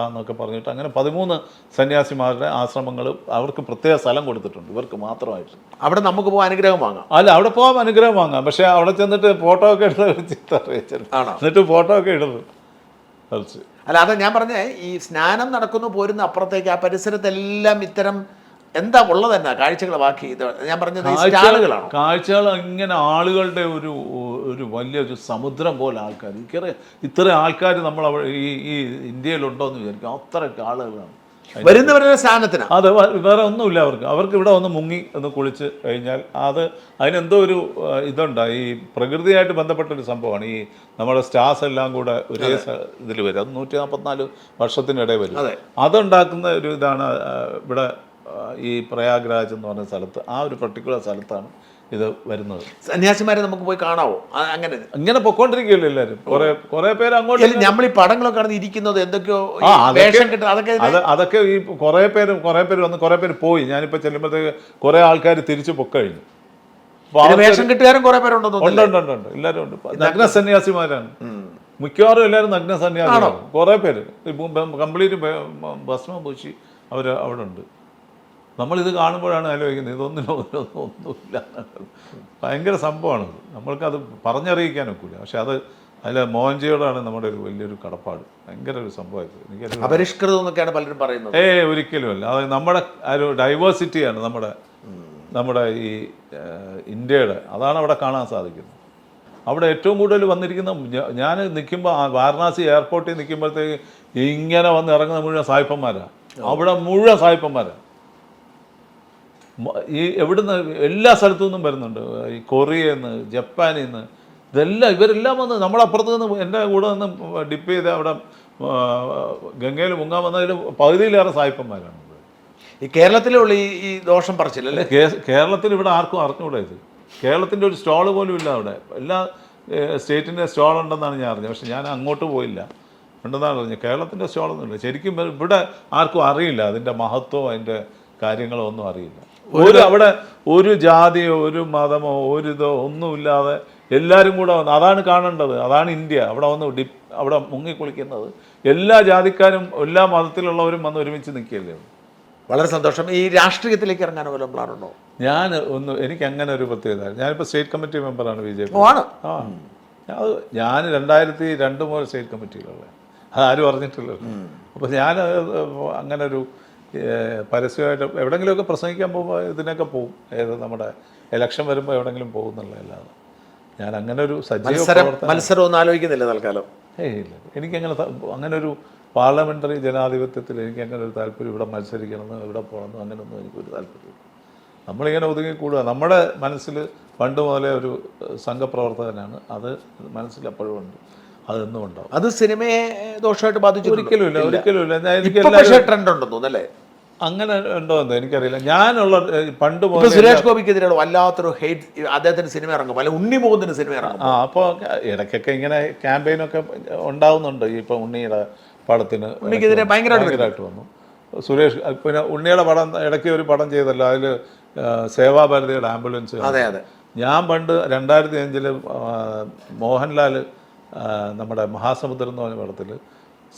എന്നൊക്കെ പറഞ്ഞിട്ട് അങ്ങനെ 13 സന്യാസിമാരുടെ ആശ്രമങ്ങൾ അവർക്ക് പ്രത്യേക സ്ഥലം കൊടുത്തിട്ടുണ്ട്, ഇവർക്ക് മാത്രമായിട്ട്. അവിടെ നമുക്ക് പോകാൻ അനുഗ്രഹം വാങ്ങാം. അല്ല, അവിടെ പോകാൻ അനുഗ്രഹം വാങ്ങാം. പക്ഷേ അവിടെ ചെന്നിട്ട് ഫോട്ടോ ഒക്കെ ഇടുന്നത് എന്നിട്ട് ഫോട്ടോ ഒക്കെ ഇടുന്നത്. അല്ല, അതാ ഞാൻ പറഞ്ഞേ, ഈ സ്നാനം നടക്കുന്നു പോരുന്ന അപ്പുറത്തേക്ക് ആ പരിസരത്തെല്ലാം ഇത്തരം എന്താ ഉള്ളത് തന്നെ കാഴ്ചകൾ ബാക്കി. ഞാൻ പറഞ്ഞത് കാഴ്ചകൾ ഇങ്ങനെ ആളുകളുടെ ഒരു വലിയൊരു സമുദ്രം പോലെ ആൾക്കാർ. ഇത്ര ആൾക്കാർ നമ്മൾ ഈ ഇന്ത്യയിലുണ്ടോ എന്ന് വിചാരിക്കും, അത്രയ്ക്ക് ആളുകളാണ് വരുന്നവരുടെ സ്നാനത്തിന്. അത് വേറെ ഒന്നുമില്ല അവർക്ക് ഇവിടെ ഒന്ന് മുങ്ങി ഒന്ന് കുളിച്ച് കഴിഞ്ഞാൽ അതിനെന്തോ ഒരു ഇതുണ്ട്. ഈ പ്രകൃതിയായിട്ട് ബന്ധപ്പെട്ടൊരു സംഭവമാണ്. ഈ നമ്മുടെ സ്റ്റാർസ് എല്ലാം കൂടെ ഒരേ ഇതിൽ വരും. അത് 144 വർഷത്തിനിടെ വരും. അതുണ്ടാക്കുന്ന ഒരു ഇതാണ് ഇവിടെ ഈ പ്രയാഗ്രാജ് എന്ന് പറഞ്ഞ സ്ഥലത്ത്, ആ ഒരു പർട്ടിക്കുലർ സ്ഥലത്താണ് ഇത് വരുന്നത്. സന്യാസിമാരെ നമുക്ക് പോയി കാണാവോ? അങ്ങനെ പൊക്കോണ്ടിരിക്കുകയല്ലോ എല്ലാവരും. കുറെ പേര് അങ്ങോട്ട്. നമ്മൾ ഈ പടങ്ങളൊക്കെ കടന്ന് ഇരിക്കുന്നത് എന്തൊക്കെയോ അതൊക്കെ ഈ കുറെ പേര് വന്ന് കുറെ പേര് പോയി. ഞാനിപ്പോ ചെല്ലുമ്പോഴത്തേക്ക് കുറെ ആൾക്കാർ തിരിച്ചു പൊക്കഴിഞ്ഞു. വേഷം കിട്ടുകാരും കുറെ പേരുണ്ടോ? ഉണ്ട്, എല്ലാവരും ഉണ്ട്. നഗ്ന സന്യാസിമാരാണ് മിക്കവാറും, എല്ലാവരും നഗ്ന സന്യാസിമാരാണ്. കുറെ പേര് കംപ്ലീറ്റ് ഭസ്മം പൂശി അവിടെ ഉണ്ട്. നമ്മളിത് കാണുമ്പോഴാണ് ആലോചിക്കുന്നത് ഒന്നുമില്ല. ഭയങ്കര സംഭവമാണ്. നമ്മൾക്കത് പറഞ്ഞറിയിക്കാനൊക്കില്ല. പക്ഷെ അതിൽ മോഹൻജിയോടാണ് നമ്മുടെ ഒരു വലിയൊരു കടപ്പാട്. ഭയങ്കര ഒരു സംഭവമായിരുന്നു. എനിക്കത് അപരിഷ്കൃതം എന്നൊക്കെയാണ് പലരും പറയുന്നത്. ഒരിക്കലുമല്ല. അത് നമ്മുടെ ഒരു ഡൈവേഴ്സിറ്റിയാണ് നമ്മുടെ ഈ ഇന്ത്യയുടെ. അതാണ് അവിടെ കാണാൻ സാധിക്കുന്നത്. അവിടെ ഏറ്റവും കൂടുതൽ വന്നിരിക്കുന്ന ഞാൻ നിൽക്കുമ്പോൾ വാരണാസി എയർപോർട്ടിൽ നിൽക്കുമ്പോഴത്തേക്ക് ഇങ്ങനെ വന്ന് ഇറങ്ങുന്ന മുഴുവൻ സായിപ്പന്മാരാണ്. അവിടെ മുഴുവൻ സായിപ്പന്മാരാണ്. ഈ എവിടുന്ന് എല്ലാ സ്ഥലത്തു നിന്നും വരുന്നുണ്ട്. ഈ കൊറിയയിൽ നിന്ന്, ജപ്പാനിൽ നിന്ന്, ഇവരെല്ലാം വന്ന് നമ്മളപ്പുറത്ത് നിന്ന് എൻ്റെ കൂടെ നിന്ന് ഡിപ്പ് ചെയ്ത് അവിടെ ഗംഗയിൽ മുങ്ങാൻ വന്നതിൽ പകുതിയിലേറെ സായിപ്പന്മാരാണ്. ഈ കേരളത്തിലുള്ള ഈ ദോഷം പറച്ചില്ലല്ലേ? കേരളത്തിൽ ഇവിടെ ആർക്കും അറിഞ്ഞുകൂടാ ഇത്. കേരളത്തിൻ്റെ ഒരു സ്റ്റോള് പോലും ഇല്ല അവിടെ. എല്ലാ സ്റ്റേറ്റിൻ്റെ സ്റ്റോൾ ഉണ്ടെന്നാണ് ഞാൻ അറിഞ്ഞത്. പക്ഷെ ഞാൻ അങ്ങോട്ട് പോയില്ല. ഉണ്ടെന്നാണ് അറിഞ്ഞത്. കേരളത്തിൻ്റെ സ്റ്റോളൊന്നുമില്ല. ശരിക്കും ഇവിടെ ആർക്കും അറിയില്ല അതിൻ്റെ മഹത്വമോ അതിൻ്റെ കാര്യങ്ങളോ ഒന്നും അറിയില്ല. അവിടെ ഒരു ജാതിയോ ഒരു മതമോ ഒരിതോ ഒന്നുമില്ലാതെ എല്ലാവരും കൂടെ വന്ന് അതാണ് കാണേണ്ടത്. അതാണ് ഇന്ത്യ. അവിടെ വന്ന് അവിടെ മുങ്ങിക്കുളിക്കുന്നത് എല്ലാ ജാതിക്കാരും എല്ലാ മതത്തിലുള്ളവരും വന്ന് ഒരുമിച്ച് നിൽക്കുകയല്ലേ. വളരെ സന്തോഷം. ഈ രാഷ്ട്രീയത്തിലേക്ക് ഇറങ്ങാൻ വല്ല പ്ലാനുണ്ടോ? എനിക്ക് അങ്ങനെ ഒരു പ്രത്യേകത. ഞാനിപ്പോൾ സ്റ്റേറ്റ് കമ്മിറ്റി മെമ്പറാണ് BJP. ഞാൻ 2002 മുതൽ സ്റ്റേറ്റ് കമ്മിറ്റിയിലുള്ള. അതാരും അറിഞ്ഞിട്ടില്ലല്ലോ. അപ്പോൾ ഞാൻ അങ്ങനെ ഒരു പരസ്യമായിട്ട് എവിടെയെങ്കിലുമൊക്കെ പ്രസംഗിക്കാൻ പോകുമ്പോൾ ഇതിനൊക്കെ പോകും. നമ്മുടെ ഇലക്ഷൻ വരുമ്പോൾ എവിടെയെങ്കിലും പോകുന്നുള്ളതല്ലാതെ ഞാൻ അങ്ങനെ ഒരു മത്സരം ഒന്നും ആലോചിക്കുന്നില്ല തൽക്കാലം. ഇല്ല, അങ്ങനെ ഒരു പാർലമെൻ്ററി ജനാധിപത്യത്തിൽ എനിക്ക് അങ്ങനെ ഒരു താല്പര്യം. ഇവിടെ മത്സരിക്കണമെന്ന്, ഇവിടെ പോകണമെന്ന് അങ്ങനെയൊന്നും എനിക്കൊരു താല്പര്യമില്ല. നമ്മളിങ്ങനെ ഒതുങ്ങിക്കൂടുക. നമ്മുടെ മനസ്സിൽ പണ്ട് മുതലേ ഒരു സംഘപ്രവർത്തകനാണ്. അത് മനസ്സിൽ എപ്പോഴും ഉണ്ട്. അതൊന്നും ഉണ്ടാവും. അത് സിനിമയെ ദോഷമായിട്ട് ബാധിച്ചു? ഒരിക്കലുമില്ല. ട്രെൻഡ് ഉണ്ടെന്ന് തോന്നുന്നല്ലേ? അങ്ങനെ ഉണ്ടോ എന്ന് എനിക്കറിയില്ല. ഞാനുള്ള പണ്ട് സുരേഷ് ഗോപിക്കെതിരെയുള്ള വല്ലാത്തൊരു ഹെയ്റ്റ് അദ്ദേഹത്തിന് സിനിമ ഇറങ്ങും, അല്ല ഉണ്ണിമുകുന്ദന് സിനിമ ഇറങ്ങും. അപ്പോൾ ഇടയ്ക്കൊക്കെ ഇങ്ങനെ ക്യാമ്പയിനൊക്കെ ഉണ്ടാവുന്നുണ്ട്. ഇപ്പം ഉണ്ണിയുടെ പടത്തിന് ഉണ്ണിക്കെതിരെ ഭയങ്കരമായിട്ട് വന്നു. സുരേഷ് പിന്നെ ഉണ്ണിയുടെ പടം ഇടയ്ക്ക് ഒരു പടം ചെയ്തല്ലോ, അതിൽ സേവാഭാരതിയുടെ ആംബുലൻസ്. അതെ. ഞാൻ പണ്ട് 2005 മോഹൻലാൽ നമ്മുടെ മഹാസമുദ്രം എന്ന് പറഞ്ഞ പടത്തിൽ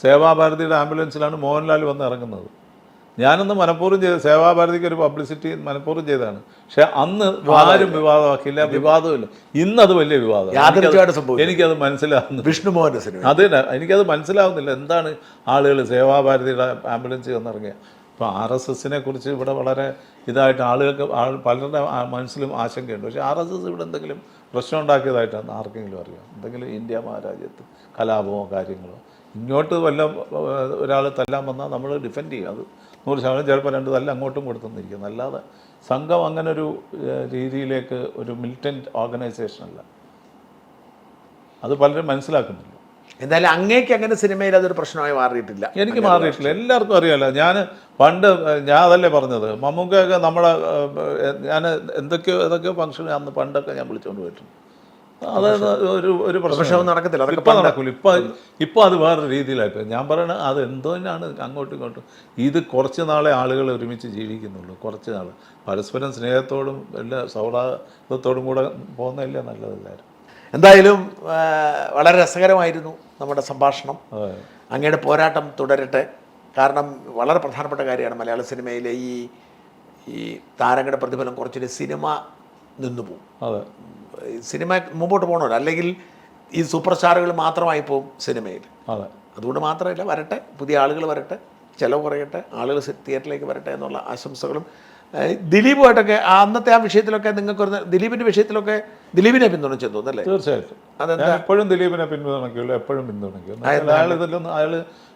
സേവാഭാരതിയുടെ ആംബുലൻസിലാണ് മോഹൻലാൽ വന്ന് ഇറങ്ങുന്നത്. ഞാനൊന്ന് മനഃപൂർവ്വം ചെയ്ത് സേവാഭാരതിക്ക് ഒരു പബ്ലിസിറ്റി മനഃപൂർവ്വം ചെയ്തതാണ്. പക്ഷെ അന്ന് ആരും വിവാദമാക്കില്ല, വിവാദമില്ല. ഇന്നത് വലിയ വിവാദം. എനിക്കത് മനസ്സിലാവുന്നു. വിഷ്ണുമോഹൻ്റെ സിനിമ അത് എനിക്കത് മനസ്സിലാവുന്നില്ല. എന്താണ് ആളുകൾ സേവാഭാരതിയുടെ ആംബുലൻസ് വന്നിറങ്ങിയ ഇപ്പോൾ RSSനെ കുറിച്ച് ഇവിടെ വളരെ ഇതായിട്ട് ആളുകൾക്ക് പലരുടെ മനസ്സിലും ആശങ്കയുണ്ട്. പക്ഷേ RSS ഇവിടെ എന്തെങ്കിലും പ്രശ്നം ഉണ്ടാക്കിയതായിട്ടാണ് ആർക്കെങ്കിലും അറിയാം? എന്തെങ്കിലും ഇന്ത്യ മഹാരാജ്യത്ത് കലാപമോ കാര്യങ്ങളോ ഇങ്ങോട്ട് വല്ല ഒരാൾ തല്ലാൻ വന്നാൽ നമ്മൾ ഡിഫെൻഡ് ചെയ്യും. അത് 100% ചിലപ്പോൾ 2 തല്ല് അങ്ങോട്ടും കൊടുത്തെന്നിരിക്കും. അല്ലാതെ സംഘം അങ്ങനൊരു രീതിയിലേക്ക് ഒരു മിലിറ്റൻറ്റ് ഓർഗനൈസേഷനല്ല. അത് പലരും മനസ്സിലാക്കുന്നില്ല. എന്തായാലും അങ്ങേക്ക് അങ്ങനെ സിനിമയിൽ അതൊരു പ്രശ്നമായി മാറിയിട്ടില്ല. എനിക്ക് മാറിയിട്ടില്ല. എല്ലാവർക്കും അറിയാമല്ലോ. ഞാൻ അതല്ലേ പറഞ്ഞത്, മമ്മൂക്കൊക്കെ നമ്മളെ ഞാൻ എന്തൊക്കെയോ ഫംഗ്ഷൻ അന്ന് പണ്ടൊക്കെ ഞാൻ വിളിച്ചുകൊണ്ട് പോയിട്ടുണ്ട്. അതായത് ഒരു പ്രശ്നവും നടക്കത്തില്ല. ഇപ്പം നടക്കില്ല. ഇപ്പം അത് വേറൊരു രീതിയിലായിപ്പോയി. ഞാൻ പറയണത് അത് എന്തോ തന്നെയാണ് അങ്ങോട്ടും ഇങ്ങോട്ടും. ഇത് കുറച്ച് നാളെ ആളുകൾ ഒരുമിച്ച് ജീവിക്കുന്നുള്ളൂ. കുറച്ച് നാൾ പരസ്പരം സ്നേഹത്തോടും എല്ലാ സൗഹാർദ്ദത്തോടും കൂടെ പോകുന്നതല്ലേ നല്ലതല്ലായിരുന്നു. എന്തായാലും വളരെ രസകരമായിരുന്നു നമ്മുടെ സംഭാഷണം. അങ്ങയുടെ പോരാട്ടം തുടരട്ടെ. കാരണം വളരെ പ്രധാനപ്പെട്ട കാര്യമാണ് മലയാള സിനിമയിലെ ഈ താരങ്ങളുടെ പ്രതിഫലം കുറച്ചൊരു സിനിമ നിന്നു പോകും. അതെ, സിനിമ മുമ്പോട്ട് പോകണമല്ലോ, അല്ലെങ്കിൽ ഈ സൂപ്പർ സ്റ്റാറുകൾ മാത്രമായി പോകും സിനിമയിൽ. അതെ, അതുകൊണ്ട് മാത്രമല്ല, വരട്ടെ, പുതിയ ആളുകൾ വരട്ടെ, ചിലവ് കുറയട്ടെ, ആളുകൾ തിയേറ്ററിലേക്ക് വരട്ടെ എന്നുള്ള ആശംസകളും. ദിലീപുമായിട്ടൊക്കെ അന്നത്തെ ആ വിഷയത്തിലൊക്കെ നിങ്ങൾക്ക് ദിലീപിൻ്റെ വിഷയത്തിലൊക്കെ ദിലീപിനെ പിന്തുണച്ചെന്ന് തോന്നുന്നല്ലേ? തീർച്ചയായിട്ടും. ഞാൻ എപ്പോഴും ദിലീപിനെ പിന്തുണയ്ക്കുള്ളൂ, എപ്പോഴും പിന്തുണയ്ക്കും.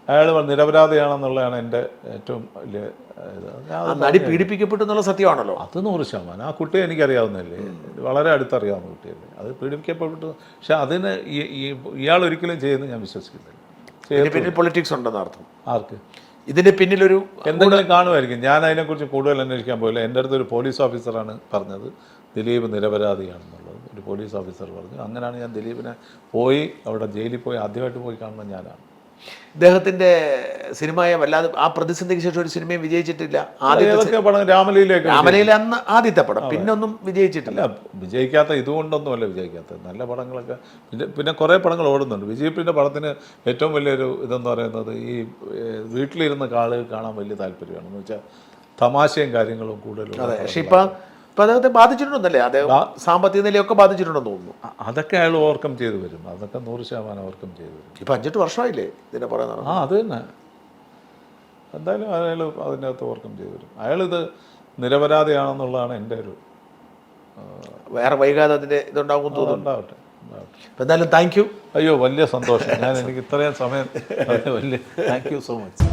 അയാൾ നിരപരാധിയാണെന്നുള്ളതാണ് എൻ്റെ ഏറ്റവും വലിയ ഇത്. നടി പീഡിപ്പിക്കപ്പെട്ടു എന്നുള്ള സത്യമാണല്ലോ. അത് 100%. ആ കുട്ടിയെ എനിക്കറിയാവുന്നതല്ലേ, വളരെ അടുത്തറിയാവുന്ന കുട്ടിയല്ലേ. അത് പീഡിപ്പിക്കപ്പെട്ടു. പക്ഷെ അതിന് ഇയാൾ ഒരിക്കലും ചെയ്യുന്നത് ഞാൻ വിശ്വസിക്കുന്നില്ല. പിന്നിൽ പൊളിറ്റിക്സ് ഉണ്ടെന്ന് അർത്ഥം. ആർക്ക്? ഇതിന് പിന്നിലൊരു എന്തെങ്കിലും കാണുമായിരിക്കും. ഞാൻ അതിനെക്കുറിച്ച് കൂടുതൽ അന്വേഷിക്കാൻ പോയില്ല. എൻ്റെ അടുത്ത് ഒരു പോലീസ് ഓഫീസറാണ് പറഞ്ഞത് ദിലീപ് നിരപരാധിയാണെന്നുള്ളത്. ഒരു പോലീസ് ഓഫീസർ പറഞ്ഞു. അങ്ങനെയാണ് ഞാൻ ദിലീപിനെ പോയി അവിടെ ജയിലിൽ പോയി ആദ്യമായിട്ട് പോയി കാണുന്നത് ഞാനാണ്. ഇദ്ദേഹത്തിൻ്റെ സിനിമയെ വല്ലാതെ ആ പ്രതിസന്ധിക്ക് ശേഷം ഒരു സിനിമയും വിജയിച്ചിട്ടില്ല. ആദ്യത്തെ പടം രാമലീലയിലെ അന്ന് ആദ്യത്തെ പടം, പിന്നൊന്നും വിജയിച്ചിട്ടില്ല. വിജയിക്കാത്ത ഇതുകൊണ്ടൊന്നുമല്ല വിജയിക്കാത്തത്. നല്ല പടങ്ങളൊക്കെ പിന്നെ കുറേ പടങ്ങൾ ഓടുന്നുണ്ട്. വിജയിപ്പിൻ്റെ പടത്തിന് ഏറ്റവും വലിയൊരു ഇതെന്ന് പറയുന്നത് ഈ വീട്ടിലിരുന്ന് ആളുകൾ കാണാൻ വലിയ താല്പര്യമാണ്. എന്ന് വെച്ചാൽ തമാശയും കാര്യങ്ങളും കൂടുതലും. അതെ, പക്ഷേ ഇപ്പം അദ്ദേഹത്തെ ബാധിച്ചിട്ടുണ്ടെന്നല്ലേ? അദ്ദേഹം സാമ്പത്തിക നിലയൊക്കെ ബാധിച്ചിട്ടുണ്ടെന്ന് തോന്നുന്നു. അതൊക്കെ അയാൾ ഓവർകം ചെയ്തു വരും. അതൊക്കെ 100% ഓവർകം ചെയ്തു വരും. ഇപ്പം 5-8 വർഷമായില്ലേ ഇതിനെ പറയുന്നത്? അത് തന്നെ. എന്തായാലും അയാൾ അതിനകത്ത് ഓവർകം ചെയ്തു വരും. അയാളിത് നിരപരാധിയാണെന്നുള്ളതാണ് എൻ്റെ ഒരു വേറെ വൈകാതെ അതിൻ്റെ ഇതുണ്ടാകും തോന്നുന്നു. ഉണ്ടാവട്ടെ. എന്തായാലും താങ്ക് യു. അയ്യോ, വലിയ സന്തോഷം. എനിക്ക് ഇത്രയും സമയം വലിയ താങ്ക് യു സോ മച്ച്.